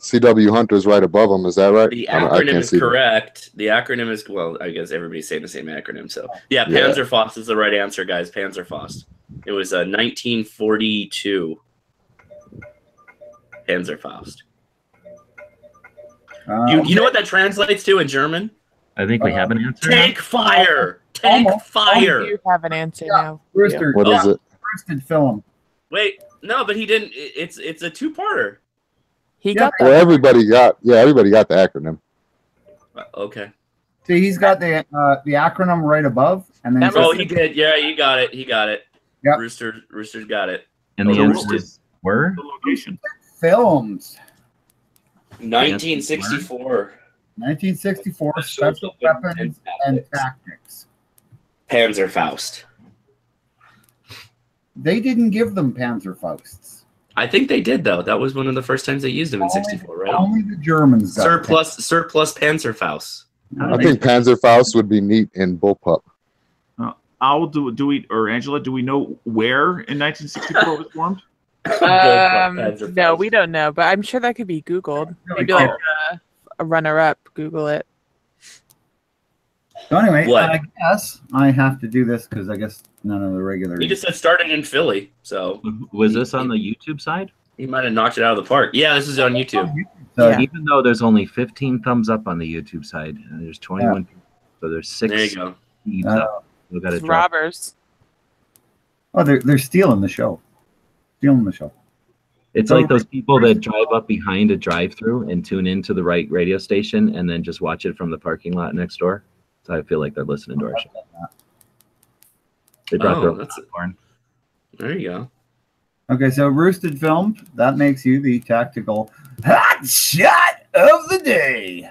CW Hunter's right above him. Is that right? The I acronym can't is see that. correct. The acronym is, well, I guess everybody's saying the same acronym. So, yeah, Yeah. Panzerfaust is the right answer, guys. Panzerfaust. It was 1942. Panzerfaust. You know what that translates to in German? I think we have an answer. now. Take fire! Take Almost. fire! You have an answer Yeah. now. Rooster. What is it? Roosted film. Wait, no, but he didn't. It's a two-parter. He Yeah. got Well, that. everybody got the acronym. Okay. See, he's got the acronym right above, and then That Oh, must he did. Yeah, you got it. He got it. Yep. Rooster's got it. And the So answers were The location. films. 1964. 1964 special weapons and tactics. Panzerfaust. They didn't give them Panzerfausts. I think they did though. That was one of the first times they used them in '64, right? Only the Germans got Surplus Panzerfaust. I think Panzerfaust would be neat in Bullpup. Owl, do we, or Angela, do we know where in 1964 it was formed? No, we don't know, but I'm sure that could be Googled. Maybe like a runner-up. Google it. So anyway, What? I guess I have to do this because I guess none of the regular. He just said started in Philly, so Was this on the YouTube side? he might have knocked it out of the park. Yeah, this is on YouTube. So Yeah. Even though there's only 15 thumbs up on the YouTube side, and there's 21 people, so there's 6 There you go. feeds Uh, up. We got to It's drop. robbers. Oh, they're stealing the show. Stealing the show. It's like those people that drive up behind a drive-through and tune into the right radio station and then just watch it from the parking lot next door. So I feel like they're listening to our show. They brought their own that's popcorn. there you go. Okay, so Roosted Filmed, that makes you the tactical hot shot of the day.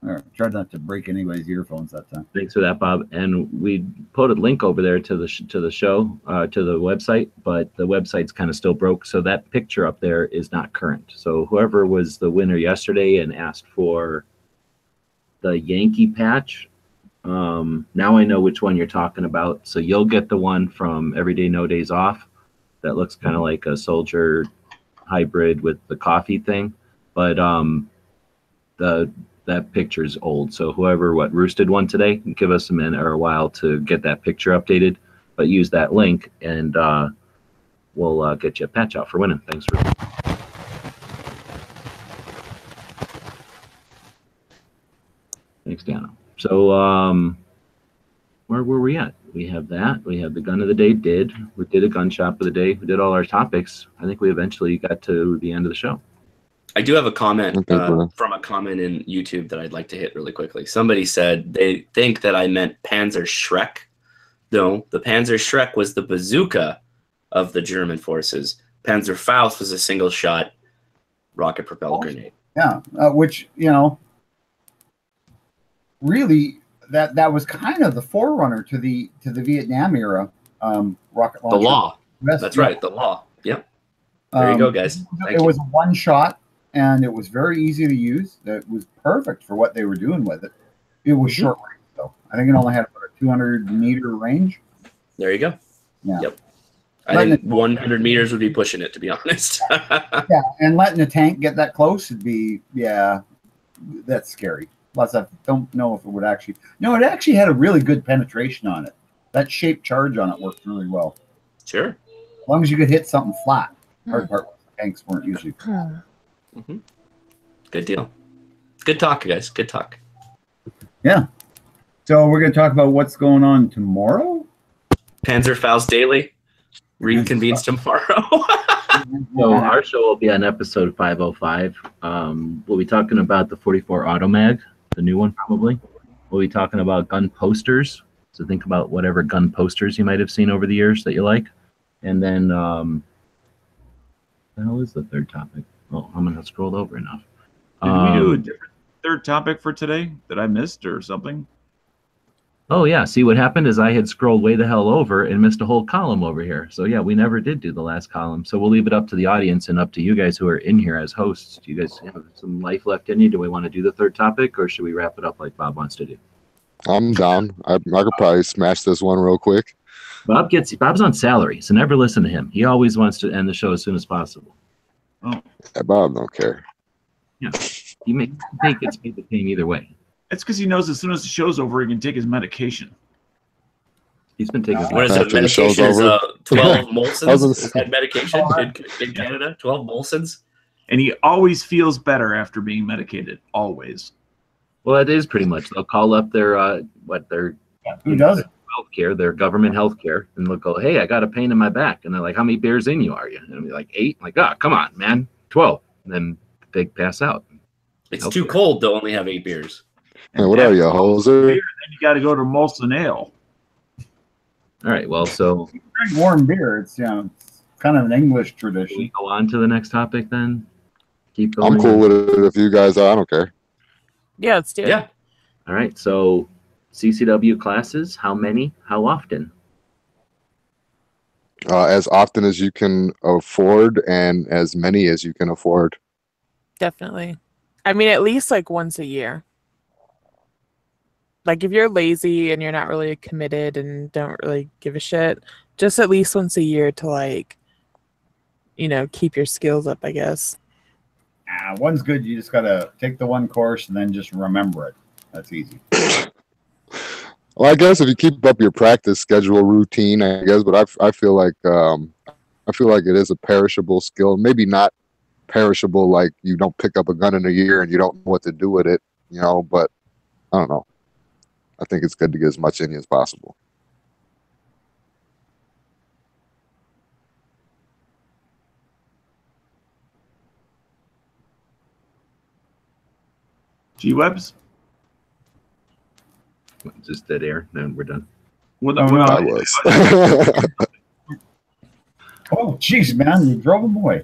All right, tried not to break anybody's earphones that time. Thanks for that, Bob. And we put a link over there to the show, to the website, but the website's kind of still broke. So that picture up there is not current. So whoever was the winner yesterday and asked for the Yankee patch, now I know which one you're talking about. So you'll get the one from Everyday No Days Off. That looks kind of like a soldier hybrid with the coffee thing, but that picture's old. So whoever roosted one today, give us a minute or a while to get that picture updated, but use that link and we'll get you a patch out for winning. Thanks for. Thanks, Dano. So where were we at? We have that. We have the gun of the day. We did a gun shop of the day. We did all our topics. I think we eventually got to the end of the show. I do have a comment Okay, from a comment in YouTube that I'd like to hit really quickly. Somebody said they think that I meant Panzer Schreck. No, the Panzer Schreck was the bazooka of the German forces. Panzer Faust was a single shot rocket propelled grenade. Yeah, which, you know, really that was kind of the forerunner to the Vietnam era rocket launcher. The law. That's right, the law. Yep. There you go, guys. It was one shot, and it was very easy to use. That was perfect for what they were doing with it. It was short range, though. I think it only had about a 200-meter range. There you go. Yeah. Yep. I think 100 meters would be pushing it, to be honest. Yeah, and letting a tank get that close would be, yeah, that's scary. Plus, I don't know if it would actually. No, it actually had a really good penetration on it. That shaped charge on it worked really well. Sure. As long as you could hit something flat. Hard part was the tanks weren't usually flat. Good deal. Good talk, guys. Good talk. Yeah. So we're going to talk about what's going on tomorrow. Panzer Faust Daily reconvenes tomorrow. So our show will be on episode 505. We'll be talking about the 44 Automag, the new one probably. We'll be talking about gun posters. So think about whatever gun posters you might have seen over the years that you like. And then, the hell is the third topic? Oh, I'm going to scroll over enough. Did we do a different third topic for today that I missed or something? Oh, yeah. See, what happened is I had scrolled way the hell over and missed a whole column over here. So, yeah, we never did do the last column. So we'll leave it up to the audience and up to you guys who are in here as hosts. Do you guys have some life left in you? Do we want to do the third topic, or should we wrap it up like Bob wants to do? I'm down. I could probably smash this one real quick. Bob's on salary, so never listen to him. He always wants to end the show as soon as possible. Oh, Yeah, Bob don't care. Yeah, he gets paid the pain either way. it's because he knows as soon as the show's over, he can take his medication. He's been taking. What is it? After the show's Medication is over. 12 Molsons? Is that medication Oh, in Canada? 12 Molsons? And he always feels better after being medicated. Always. Well, that is pretty much. They'll call up their Who does it? healthcare, their government healthcare, and they'll go, "Hey, I got a pain in my back," and they're like, "How many beers in you are you?" And I'll be like, 8. I'm like, "Oh, come on, man, 12." And then they pass out. It's too cold to only have 8 beers. Hey, what are you, a hoser? Then you got to go to Molson Ale. All right. Well, so Drink warm beer. It's, you know, it's kind of an English can we tradition. go on to the next topic then? Keep going. I'm cool with it if you guys are. I don't care. Yeah, let's do it. Yeah. All right. So CCW classes. How many? How often? As often as you can afford and as many as you can afford. Definitely. I mean, at least like once a year. Like if you're lazy and you're not really committed and don't really give a shit, just at least once a year to like, you know, keep your skills up, I guess. One's good. You just got to take the one course and then just remember it. That's easy. Well, I guess if you keep up your practice schedule routine, I guess, but I feel like it is a perishable skill. Maybe not perishable like you don't pick up a gun in a year and you don't know what to do with it, you know, but I don't know. I think it's good to get as much in you as possible. G-Webs? Just dead air. No, we're done. Well, Oh, no. I was. Oh, jeez, man. You drove them away.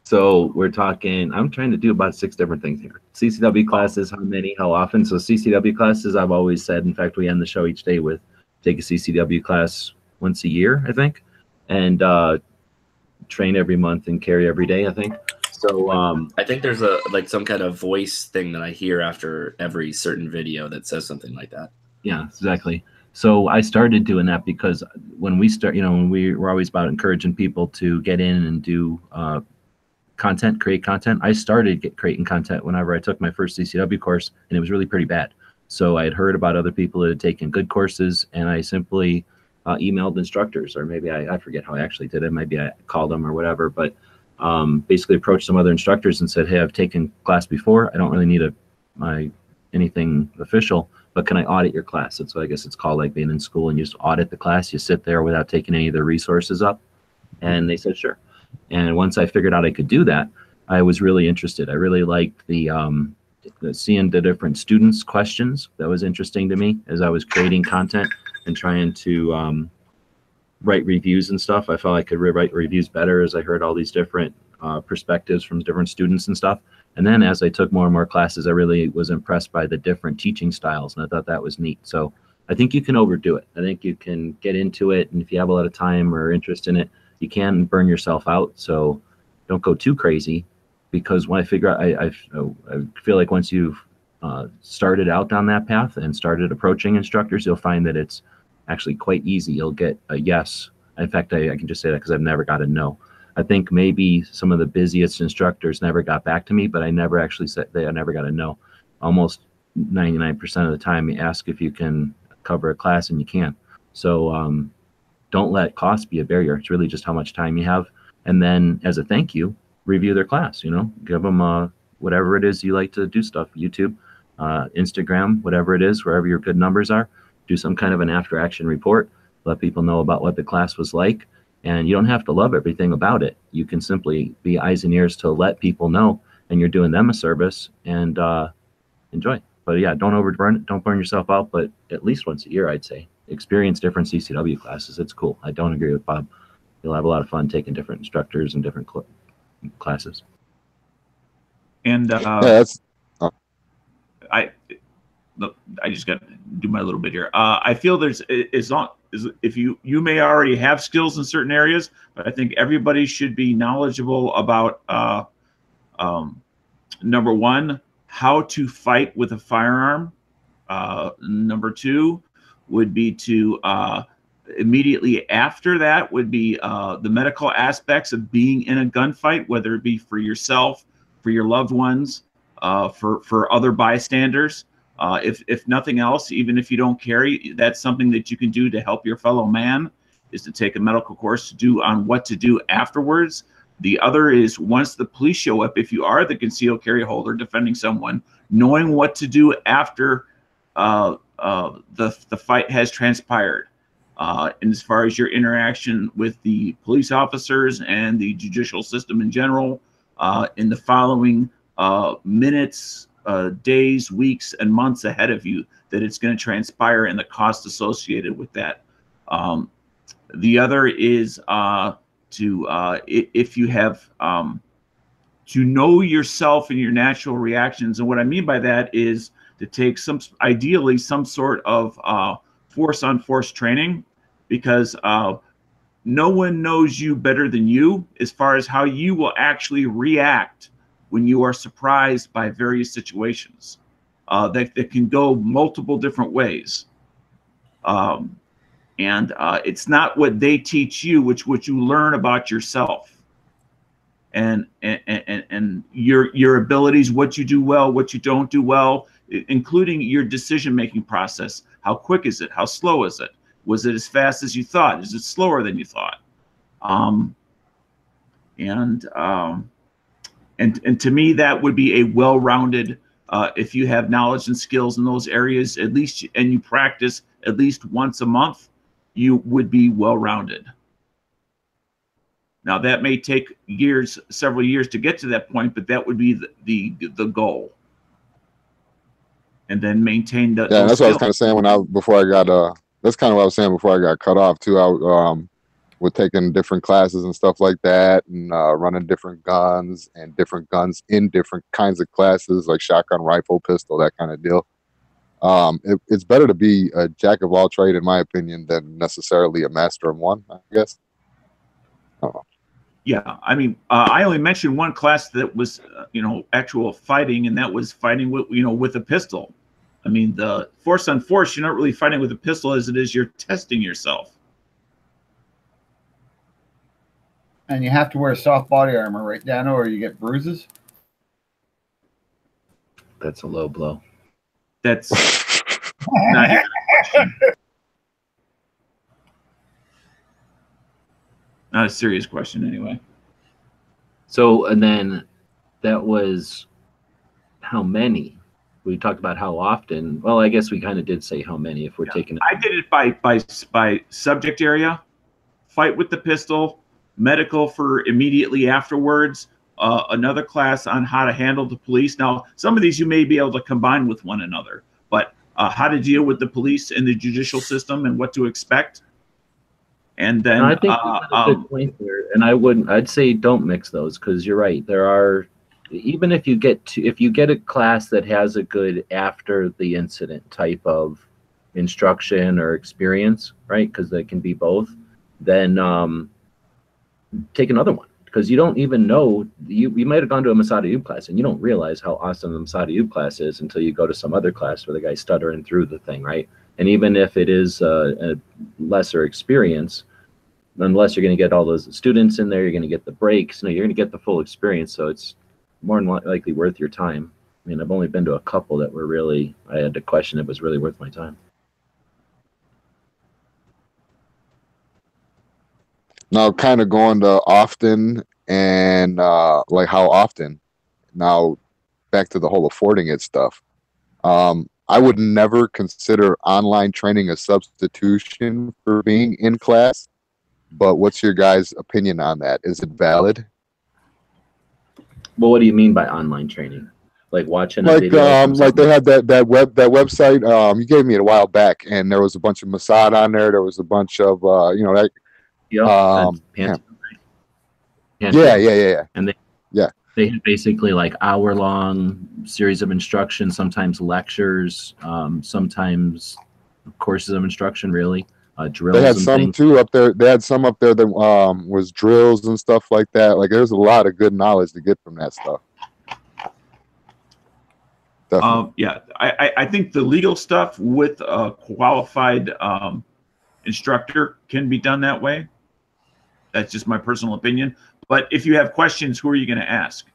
So we're talking, I'm trying to do about 6 different things here. CCW classes, how many, how often? So CCW classes, I've always said, in fact, we end the show each day with take a CCW class once a year, I think, and train every month and carry every day, I think. So I think there's some kind of voice thing that I hear after every certain video that says something like that. yeah, exactly. So I started doing that because when we start, when we're always about encouraging people to get in and do content, create content. I started creating content whenever I took my first CCW course, and it was really pretty bad. So I had heard about other people that had taken good courses, and I simply emailed instructors, or maybe I forget how I actually did it. Maybe I called them or whatever, but basically approached some other instructors and said, "Hey, I've taken class before. I don't really need anything official, but can I audit your class?" And so I guess it's called like being in school and you just audit the class. You sit there without taking any of their resources up. And they said, sure. And once I figured out I could do that, I was really interested. I really liked the seeing the different students' questions. That was interesting to me as I was creating content and trying to write reviews and stuff. I felt I could write reviews better as I heard all these different perspectives from different students and stuff. And then as I took more and more classes, I really was impressed by the different teaching styles, and I thought that was neat. So I think you can overdo it. I think you can get into it, and if you have a lot of time or interest in it, you can burn yourself out. So don't go too crazy, because when I figure out, I feel like once you've started out down that path and started approaching instructors, you'll find that it's actually quite easy. You'll get a yes. In fact, I can just say that because I've never got a no. I think maybe some of the busiest instructors never got back to me, but I never actually said I never got a no. Almost 99% of the time, you ask if you can cover a class, and you can. So don't let cost be a barrier. It's really just how much time you have. And then as a thank you, review their class, you know, give them whatever it is you like to do stuff, YouTube, Instagram, whatever it is, wherever your good numbers are, do some kind of an after action report, let people know about what the class was like. And you don't have to love everything about it. You can simply be eyes and ears to let people know, and you're doing them a service, and enjoy. But yeah, don't overburn it. Don't burn yourself out, but at least once a year, I'd say. Experience different CCW classes. It's cool. I don't agree with Bob. You'll have a lot of fun taking different instructors and different classes. And Yeah, that's I just got to do my little bit here. I feel there's if you may already have skills in certain areas, but I think everybody should be knowledgeable about number one, how to fight with a firearm. Number two would be to immediately after that would be the medical aspects of being in a gunfight, whether it be for yourself, for your loved ones, for other bystanders. If nothing else, even if you don't carry, that's something that you can do to help your fellow man, is to take a medical course to do on what to do afterwards. The other is once the police show up, if you are the concealed carry holder defending someone, knowing what to do after the fight has transpired. And as far as your interaction with the police officers and the judicial system in general, in the following minutes, days, weeks, and months ahead of you, that it's going to transpire and the cost associated with that. The other is if you have to know yourself and your natural reactions. And what I mean by that is to take ideally some sort of force on force training, because no one knows you better than you as far as how you will actually react when you are surprised by various situations that can go multiple different ways. And it's not what they teach you, which what you learn about yourself and your abilities, what you do well, what you don't do well, including your decision-making process. How quick is it? How slow is it? Was it as fast as you thought? Is it slower than you thought? And to me, that would be a well-rounded, if you have knowledge and skills in those areas, at least, and you practice at least once a month, you would be well-rounded. Now, that may take years, several years to get to that point, but that would be the goal. And then maintain the. Yeah, that's what I was kind of saying that's kind of what I was saying before I got cut off too. With taking different classes and stuff like that, and running different guns and different guns in different kinds of classes, like shotgun, rifle, pistol, that kind of deal. It's better to be a jack of all trade, in my opinion, than necessarily a master of one, I guess. I don't know. Yeah, I mean, I only mentioned one class that was, actual fighting, and that was fighting with, with a pistol. I mean, the force on force, you're not really fighting with a pistol as it is you're testing yourself. And you have to wear soft body armor, right, Dano, or you get bruises? That's a low blow. That's not even a question. Not a serious question, anyway. So, and then that was how many? We talked about how often. Well, I guess we kind of did say how many if we're taking it. I did it by subject area, fight with the pistol, medical for immediately afterwards, another class on how to handle the police. Now, some of these you may be able to combine with one another, but how to deal with the police and the judicial system and what to expect. And then I think you got a good point there, and I'd say don't mix those, because you're right. There are, even if you get a class that has a good after the incident type of instruction or experience, right? Because they can be both. Then take another one, because you don't even know, you might have gone to a Masada Ayub class and you don't realize how awesome the Masada Ayub class is until you go to some other class where the guy's stuttering through the thing, right? And even if it is a lesser experience, unless you're going to get all those students in there, you're going to get the breaks, you're going to get the full experience. So it's more than likely worth your time. I mean, I've only been to a couple that were really, I had to question if it was really worth my time. Now, kind of going to often and like how often. Now, back to the whole affording it stuff. I would never consider online training a substitution for being in class. But what's your guys' opinion on that? Is it valid? Well, what do you mean by online training? Like watching a like video? Like they had that website you gave me it a while back, and there was a bunch of Mossad on there. There was a bunch of yeah. And they had basically like hour-long series of instruction, sometimes lectures, sometimes courses of instruction, really. Drills. They had some too up there. They had some up there that was drills and stuff like that. Like there's a lot of good knowledge to get from that stuff. Yeah, I think the legal stuff with a qualified instructor can be done that way. That's just my personal opinion. But if you have questions, who are you going to ask?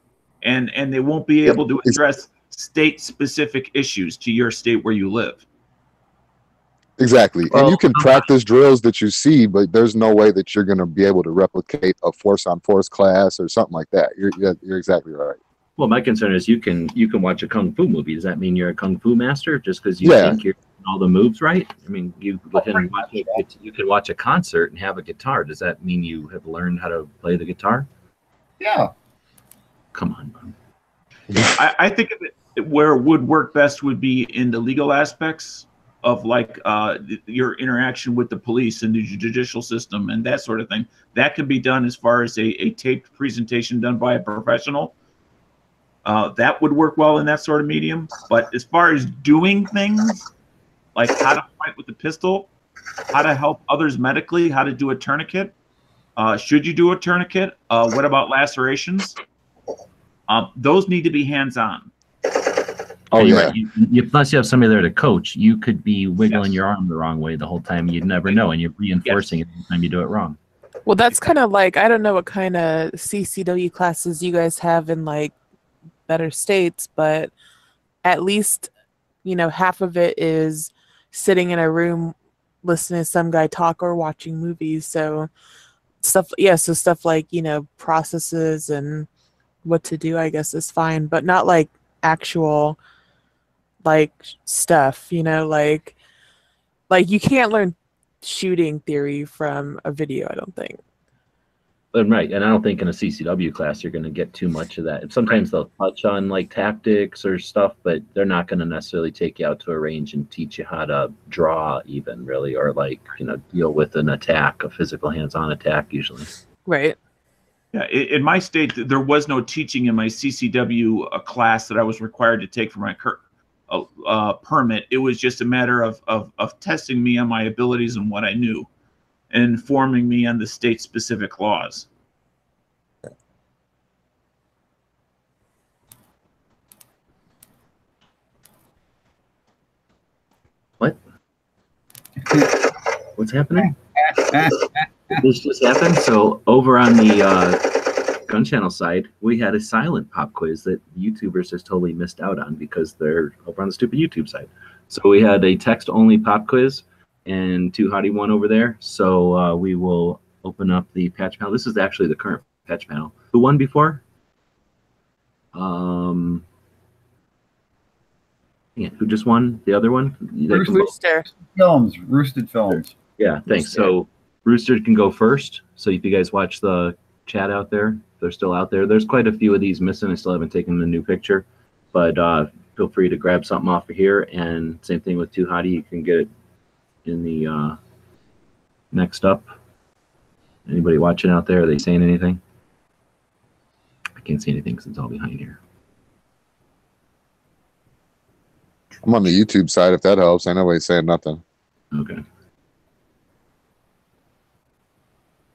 And they won't be able to address state-specific issues to your state where you live. Exactly. Well, and you can practice drills that you see, but there's no way that you're going to be able to replicate a force-on-force class or something like that. You're exactly right. Well, my concern is you can watch a kung fu movie. Does that mean you're a kung fu master just because you think you're doing all the moves right? I mean, you can watch a concert and have a guitar. Does that mean you have learned how to play the guitar? Yeah. Come on, bro. I think where it would work best would be in the legal aspects of like your interaction with the police and the judicial system and that sort of thing. That could be done as far as a taped presentation done by a professional. That would work well in that sort of medium. But as far as doing things, like how to fight with the pistol, how to help others medically, how to do a tourniquet, should you do a tourniquet? What about lacerations? Those need to be hands-on. Oh, yeah. Right. Plus, you have somebody there to coach. You could be wiggling your arm the wrong way the whole time. You'd never know, and you're reinforcing it every time you do it wrong. Well, that's kind of like, I don't know what kind of CCW classes you guys have in like better states, but at least, half of it is sitting in a room listening to some guy talk or watching movies. So stuff like, processes and what to do, I guess, is fine, but not like actual like stuff, like you can't learn shooting theory from a video, I don't think. Right, and I don't think in a CCW class you're going to get too much of that. Sometimes they'll touch on like tactics or stuff, but they're not going to necessarily take you out to a range and teach you how to draw even, really, or like, deal with an attack, a physical hands-on attack usually. Right. Yeah, in my state, there was no teaching in my CCW class that I was required to take for my permit. It was just a matter of testing me on my abilities and what I knew, and informing me on the state-specific laws. What? What's happening? This just happened. So over on the Gun Channel side, we had a silent pop quiz that YouTubers just totally missed out on because they're over on the stupid YouTube side. So we had a text-only pop quiz and 2 Hottie 1 over there. So we will open up the patch panel. This is actually the current patch panel. Who won before? Yeah, who just won the other one? Rooster Films, Roosted Films. Yeah, thanks. So Rooster can go first. So if you guys watch the chat out there, they're still out there. There's quite a few of these missing. I still haven't taken the new picture, but feel free to grab something off of here. And same thing with Too Hottie. You can get it in the next up. Anybody watching out there? Are they saying anything? I can't see anything because it's all behind here. I'm on the YouTube side if that helps. I know nobody's saying nothing. Okay.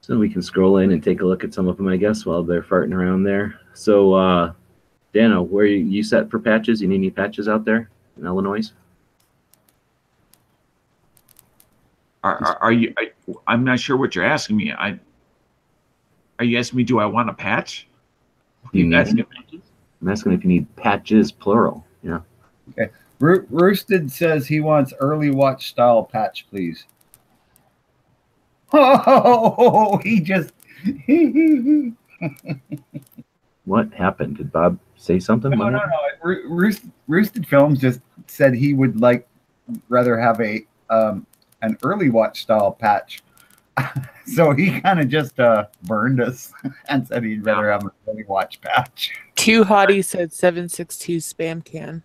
So we can scroll in and take a look at some of them, I guess, while they're farting around there. So, Dano, where you set for patches? You need any patches out there in Illinois? Are you? I'm not sure what you're asking me. Are you asking me? Do I want a patch? I'm asking if you need patches, plural. Yeah. Okay. Roosted says he wants early watch style patch, please. Oh, he just. What happened? Did Bob say something? No. Roosted Films just said he would rather have an early watch style patch. So he kind of just burned us and said he'd rather have an early watch patch. Too Hottie said 762 spam can.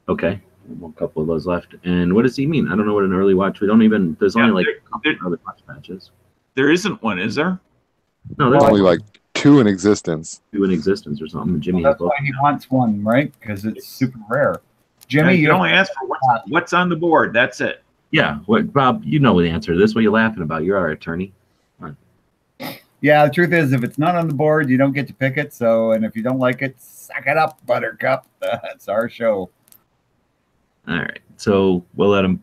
Okay. A couple of those left. And what does he mean? I don't know what an early watch. We don't even. There's only a couple early watch patches. There isn't one, is there? No, there's only 2 in existence. 2 in existence or something. Jimmy. Well, that's why he wants one, right? Because it's super rare. Jimmy, you only ask for what's on the board. That's it. Yeah. What, Bob? You know the answer to this. What are you laughing about? You're our attorney. Yeah, the truth is, if it's not on the board, you don't get to pick it. So, and if you don't like it, suck it up, Buttercup. That's our show. All right. So we'll let him.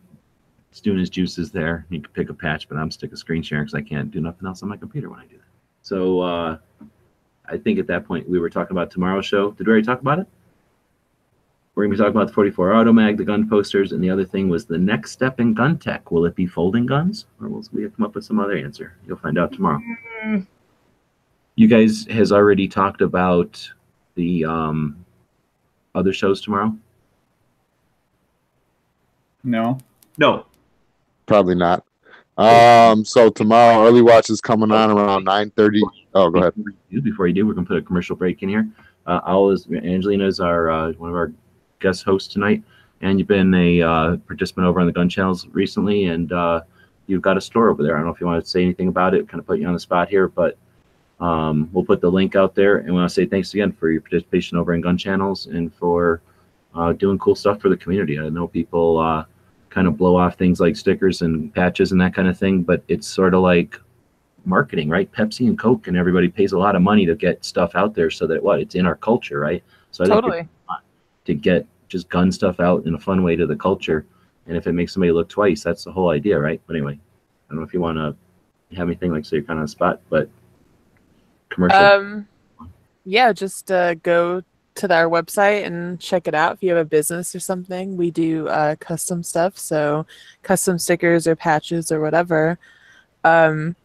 He's doing his juices there. He can pick a patch, but I'm stick a screen share because I can't do nothing else on my computer when I do that. So I think at that point we were talking about tomorrow's show. Did we already talk about it? We're going to be talking about the 44 Automag, the gun posters, and the other thing was the next step in gun tech. Will it be folding guns, or will we come up with some other answer? You'll find out tomorrow. You guys has already talked about the other shows tomorrow? No. Probably not. So tomorrow, early watch is coming on around 9:30. Oh, go ahead. Before you do, we're going to put a commercial break in here. Angelina is our one of our guest hosts tonight, and you've been a participant over on the gun channels recently, and you've got a store over there. I don't know if you want to say anything about it, kind of put you on the spot here, but we'll put the link out there, and we want to say thanks again for your participation over in gun channels and for doing cool stuff for the community. I know people kind of blow off things like stickers and patches and that kind of thing, but it's sort of like marketing, right? Pepsi and Coke and everybody pays a lot of money to get stuff out there so that it's in our culture, right? So I think it's fun to get just gun stuff out in a fun way to the culture, and if it makes somebody look twice, that's the whole idea, right? But anyway, I don't know if you want to have anything so you're kind of on the spot, but commercial. Yeah, just go to our website and check it out if you have a business or something. We do custom stuff, so custom stickers or patches or whatever. And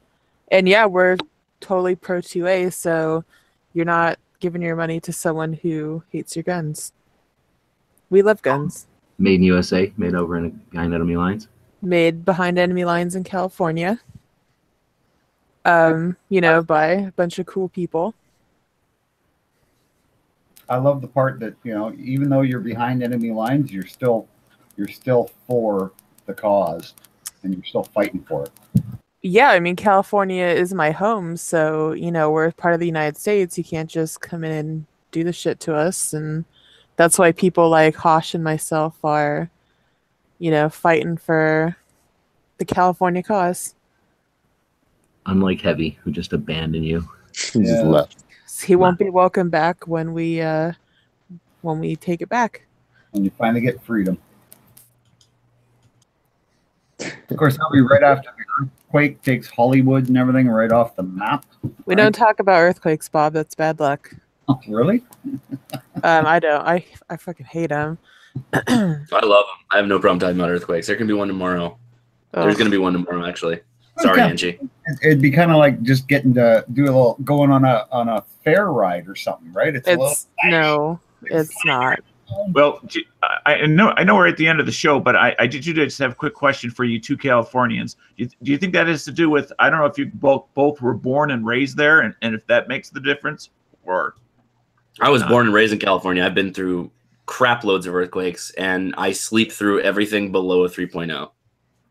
yeah, we're totally pro 2A, so you're not giving your money to someone who hates your guns. We love guns. Made in USA, made over behind enemy lines. Made behind enemy lines in California. By a bunch of cool people. I love the part that, even though you're behind enemy lines, you're still for the cause and you're still fighting for it. Yeah, I mean, California is my home, so, we're part of the United States. You can't just come in and do the shit to us, and that's why people like Hosh and myself are, fighting for the California cause. Unlike Heavy, who just abandoned you. He just left. He won't be welcome back when we take it back. When you finally get freedom. Of course, that'll be right after the earthquake takes Hollywood and everything right off the map. We don't talk about earthquakes, Bob. That's bad luck. Oh, really? I don't. I fucking hate them. I love them. I have no problem talking about earthquakes. There can be one tomorrow. There's going to be one tomorrow, actually. Sorry, Angie. It'd be kind of like just getting to do a little going on a fair ride or something, right? It's not. Well, I know we're at the end of the show, but I did just have a quick question for you two Californians. Do you think that has to do with, I don't know if you both were born and raised there, and if that makes the difference, or I was born and raised in California. I've been through crap loads of earthquakes, and I sleep through everything below a 3.0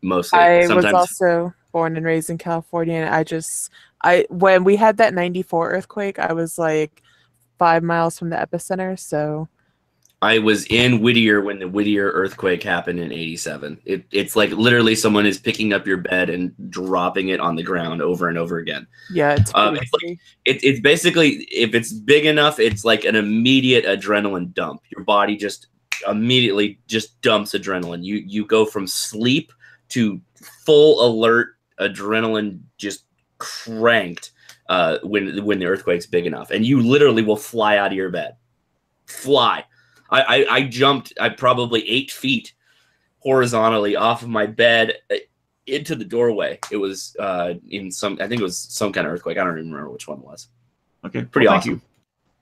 mostly. I Sometimes was also born and raised in California, and when we had that 94 earthquake, I was like 5 miles from the epicenter, so I was in Whittier when the Whittier earthquake happened in '87. It's like literally someone is picking up your bed and dropping it on the ground over and over again. yeah, It's basically, if it's big enough, it's like an immediate adrenaline dump. Your body just immediately just dumps adrenaline. You go from sleep to full alert adrenaline, just cranked when the earthquake's big enough, and you literally will fly out of your bed. Fly. I jumped probably 8 feet horizontally off of my bed into the doorway. It was I think it was some kind of earthquake. I don't even remember which one it was. Okay, pretty well, awesome. Thank you.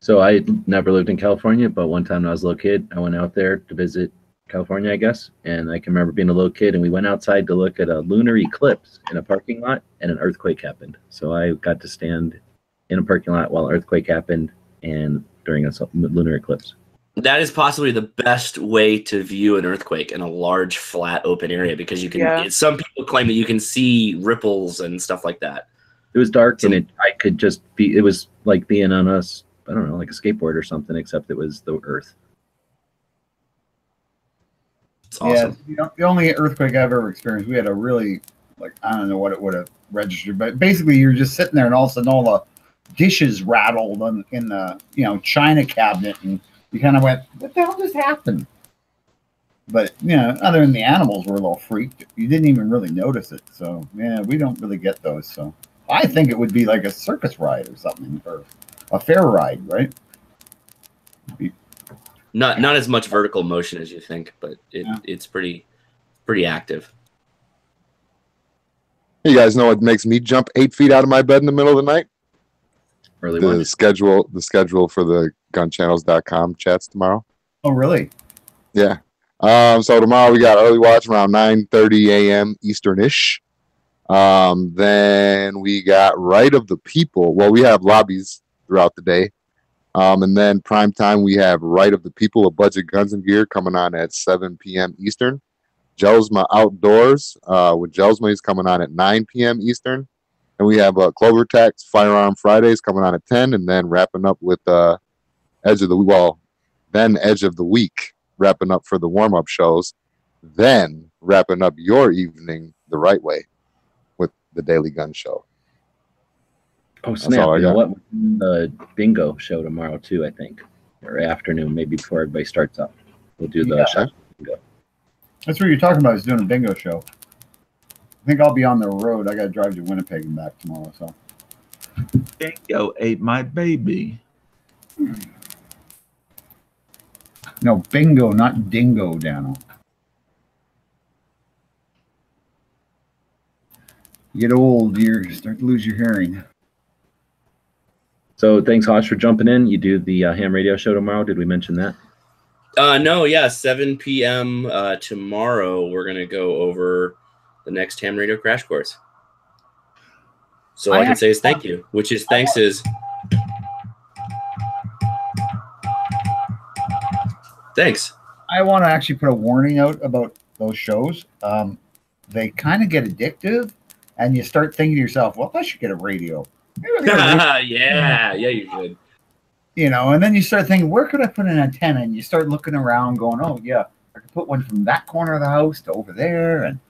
So I never lived in California, but one time when I was a little kid, I went out there to visit California, I guess. And I can remember being a little kid, and we went outside to look at a lunar eclipse in a parking lot, and an earthquake happened. So I got to stand in a parking lot while an earthquake happened and during a lunar eclipse. That is possibly the best way to view an earthquake in a large, flat, open area, because you can. Yeah. Some people claim that you can see ripples and stuff like that. It was dark, and I could just be. It was like being on I don't know, like a skateboard or something, except it was the Earth. It's awesome. Yeah, the only earthquake I've ever experienced, we had a really, like, I don't know what it would have registered, but basically you're just sitting there, and all of a sudden all the dishes rattled in the china cabinet, and you kind of went, what the hell just happened? But, other than the animals were a little freaked, you didn't even really notice it. So, yeah, we don't really get those. So I think it would be like a circus ride or something, or a fair ride, right? Not as much vertical motion as you think, but it's pretty active. You guys know what makes me jump 8 feet out of my bed in the middle of the night? Early The one. schedule for the gunchannels.com chats tomorrow. Oh, really? Yeah. So tomorrow we got early watch around 9:30 a.m. Eastern-ish. Then we got Right of the People. Well, we have lobbies throughout the day. And then prime time, we have Right of the People, a Budget Guns and Gear, coming on at 7 p.m. Eastern. Jelsma Outdoors with Jelsma, he's coming on at 9 p.m. Eastern. And we have Clover Tax Firearm Fridays coming on at 10, and then wrapping up with Edge of the Week, wrapping up for the warm-up shows, then wrapping up your evening the right way with the Daily Gun Show. Oh, snap. You know what? The bingo show tomorrow, too, I think. Or afternoon, maybe before everybody starts up. We'll do the bingo. That's what you're talking about, is doing a bingo show. I think I'll be on the road. I got to drive to Winnipeg and back tomorrow. So Bingo ate my baby. No, bingo, not dingo, Dano. You get old, you start to lose your hearing. So thanks, Hosh, for jumping in. You do the ham radio show tomorrow. Did we mention that? No, yeah, 7 p.m. Tomorrow. We're gonna go over the next ham radio crash course. So all I can say is thank you, which is thanks. I want to actually put a warning out about those shows. They kind of get addictive, and you start thinking to yourself, well, I should get a radio. Yeah, you should. And then you start thinking, where could I put an antenna? And you start looking around going, oh, yeah, I could put one from that corner of the house to over there. And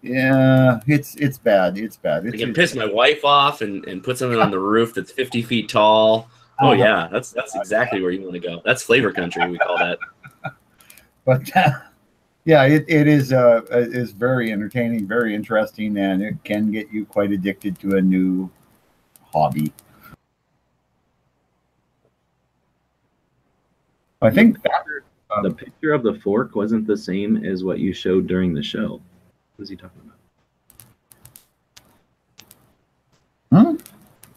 yeah, it's bad. It's bad. I can piss my wife off and put something on the roof that's 50 feet tall. Oh, yeah, that's exactly where you want to go. That's flavor country, we call that. But yeah, it is very entertaining, very interesting, and it can get you quite addicted to a new hobby. I think the picture of the fork wasn't the same as what you showed during the show. What is he talking about? Huh?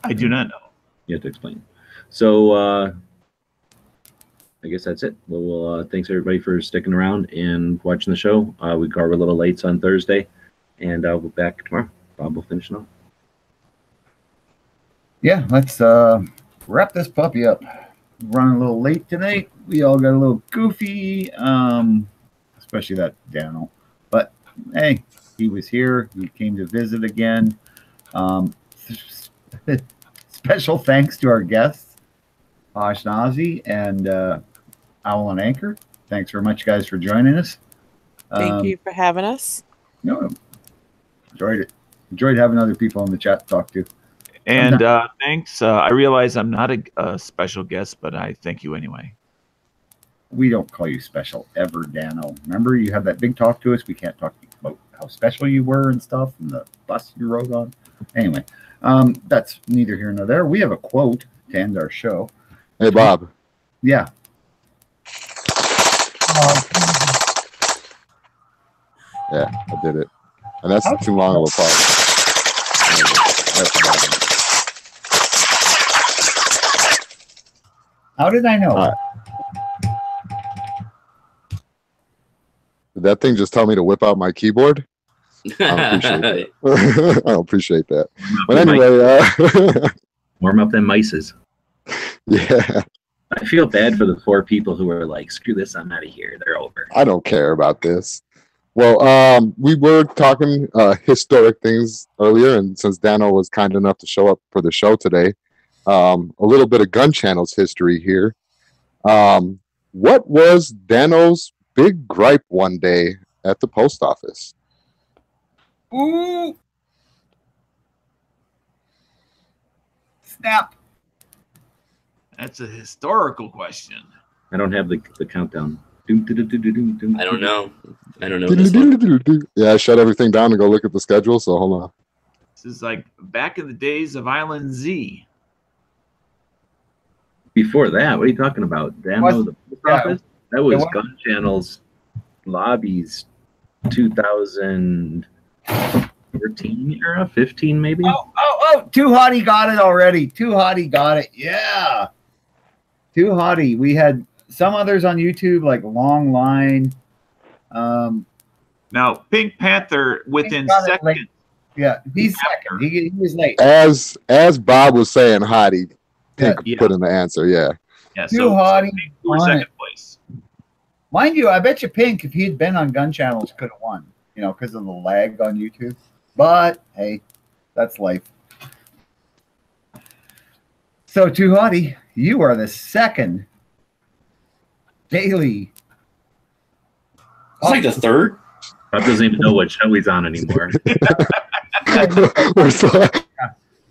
I do not know. You have to explain. So I guess that's it. Well, thanks everybody for sticking around and watching the show. We cover a little lights on Thursday, and I'll be back tomorrow. Bob will finish it off. Yeah, let's wrap this puppy up. Running a little late tonight. We all got a little goofy, especially that Daniel. But hey, he was here. He came to visit again. Special thanks to our guests, Ashnazi and Owl and Anchor. Thanks very much, guys, for joining us. Thank you for having us. No, enjoyed it. Enjoyed having other people in the chat to talk to. And thanks. I realize I'm not a special guest, but I thank you anyway. We don't call you special ever, Dano. Remember, you had that big talk to us. We can't talk about how special you were and stuff, and the bus you rode on. Anyway, that's neither here nor there. We have a quote to end our show. Hey, Bob. Yeah. Yeah, I did it. And that's too long of a pause. How did I know? Did that thing just tell me to whip out my keyboard? I don't appreciate that. I don't appreciate that. But anyway, warm up them mices. Yeah. I feel bad for the 4 people who are like, screw this, I'm out of here. They're over. I don't care about this. Well, we were talking historic things earlier, and since Dano was kind enough to show up for the show today, a little bit of Gun Channel's history here. What was Dano's big gripe one day at the post office? Ooh. Snap. That's a historical question. I don't have the countdown. I don't know. I don't know this one. Yeah, I shut everything down to go look at the schedule, so hold on. This is like back in the days of Island Z. Before that, what are you talking about? Dano, the post office? That was Gun Channel's lobbies 2014 era, 15 maybe? Oh, Too Hottie got it already. Too Hottie got it. Yeah. Too Hottie. We had some others on YouTube, like Long Line. Now, Pink Panther within seconds. Yeah, he's second. He was late. As Bob was saying, Hottie, Pink put in the answer, yeah. Yeah, Too Hottie. Second place. Mind you, I bet you Pink, if he had been on Gun Channels, could have won, you know, because of the lag on YouTube. But, hey, that's life. So, Too Hottie, you are the second daily. It's like the third. Bob doesn't even know what show he's on anymore. I feel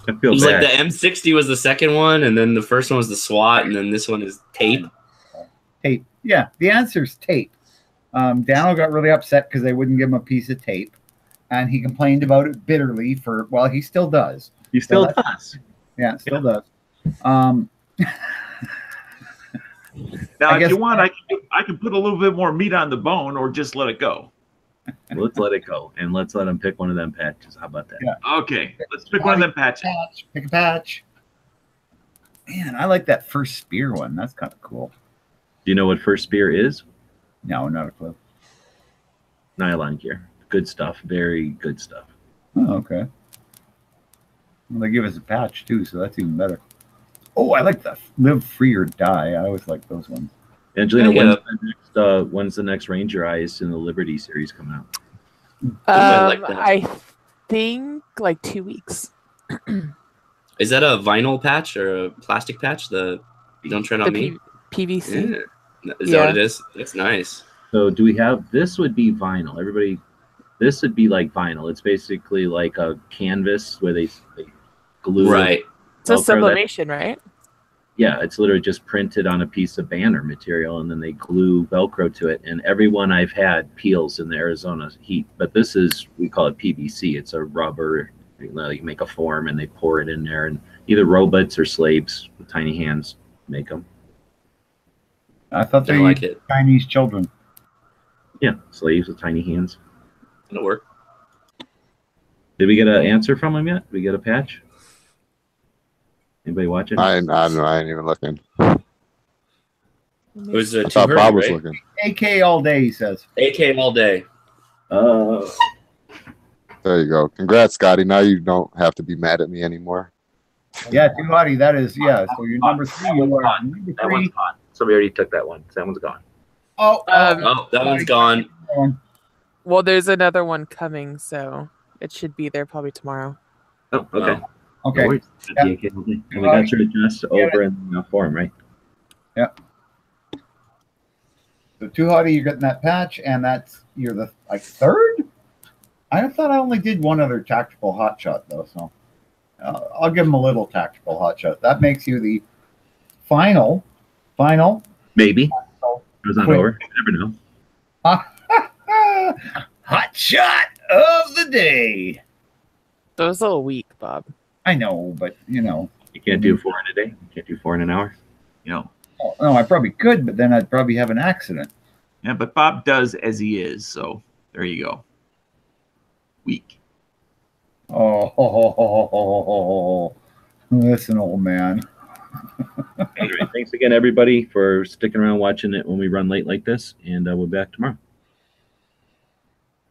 It was bad. like the M60 was the second one, and then the first one was the SWAT, and then this one is tape. Tape. Yeah, the answer's tape. Daniel got really upset because they wouldn't give him a piece of tape, and he complained about it bitterly for, well, he still does. He still does. Yeah, still does. Now, if you want, I can put a little bit more meat on the bone, or just let it go. Let's let it go, and let's let him pick one of them patches. How about that? Yeah. Okay, let's pick one of them patches. Pick a patch. Man, I like that first spear one. That's kind of cool. Do you know what first spear is? No, not a clue. Nylon gear. Good stuff. Very good stuff. Oh, okay. Well, they give us a patch too, so that's even better. Oh, I like the Live Free or Die. I always like those ones. Angelina, Yeah. when's the next Ranger Eyes in the Liberty series coming out? I like that. I think like 2 weeks. Is that a vinyl patch or a plastic patch? The Don't Tread on Me? PVC. Yeah. Is that what it is? That's nice. So do we have, this would be vinyl. Everybody, this would be like vinyl. It's basically like a canvas where they glue. Right. It's a Velcro that- sublimation, right? Yeah, it's literally just printed on a piece of banner material, and then they glue Velcro to it. And every one I've had peels in the Arizona heat. But this is, we call it PVC. It's a rubber. You make a form, and they pour it in there. And either robots or slaves with tiny hands make them. I thought they I were like it. Chinese children. Yeah, slaves with tiny hands. It'll work. Did we get an answer from him yet? Did we get a patch? Anybody watching? I don't know. I ain't even looking. It was I too thought hurry, Bob was right? looking. AK all day, he says. AK all day. There you go. Congrats, Scotty. Now you don't have to be mad at me anymore. Yeah, too hotty. That is, yeah. So you're number 3. That You one's are gone. number That one's 3. gone. So we already took that one. That one's gone. Oh, Oh, that one's gone. Well, there's another one coming, so it should be there probably tomorrow. Oh, okay. Okay. No worries. Yeah. And we got your address over in the forum, right? Yeah. So too hotty, you're getting that patch, and you're the third. I thought I only did one other tactical hotshot though, so I'll give him a little tactical hotshot. That makes you the final. Maybe. It was not over. You never know. Hot shot of the day. That was a little weak, Bob. I know, but You can't do 4 in a day. You can't do 4 in an hour. You know. oh, no, I probably could, but then I'd probably have an accident. Yeah, but Bob does as he is, so there you go. Weak. Oh, listen, old man. Anyway, thanks again, everybody, for sticking around watching it when we run late like this, and we'll be back tomorrow.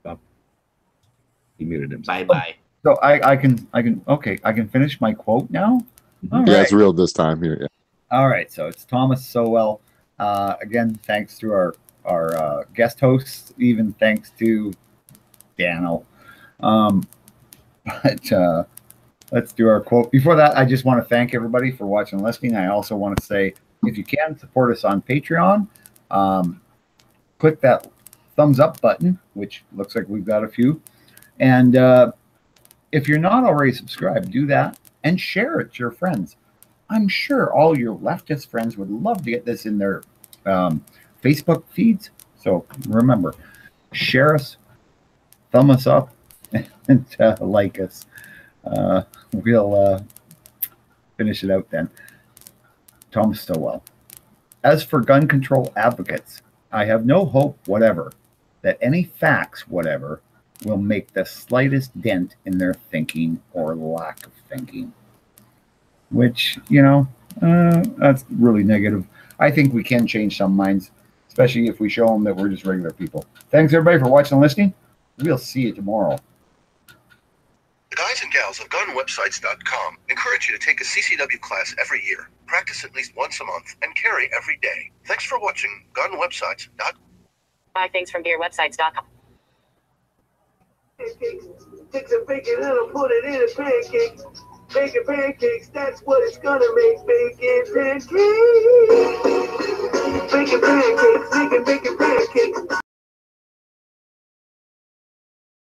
Bob. He muted himself. Bye-bye. So I can finish my quote now. All Yeah, right. it's real this time here. Yeah. All right, so it's Thomas Sowell. Again, thanks to our guest hosts, even thanks to Dano. But let's do our quote. Before that, I just want to thank everybody for watching and listening. I also want to say, if you can, support us on Patreon. Click that thumbs up button, which looks like we've got a few. And if you're not already subscribed, do that and share it to your friends. I'm sure all your leftist friends would love to get this in their Facebook feeds. So remember, share us, thumb us up, and like us. We'll finish it out then. Thomas Sowell. As for gun control advocates, I have no hope whatever that any facts whatever will make the slightest dent in their thinking or lack of thinking. Which, that's really negative. I think we can change some minds, especially if we show them that we're just regular people. Thanks, everybody, for watching and listening. We'll see you tomorrow. The guys and gals of gunwebsites.com encourage you to take a CCW class every year, practice at least once a month, and carry every day. Thanks for watching gunwebsites.com. Buy things from gearwebsites.com. Take some bacon and I'll put it in a pancake. Bacon pancakes, that's what it's gonna make. Bacon pancakes. Bacon pancakes, bacon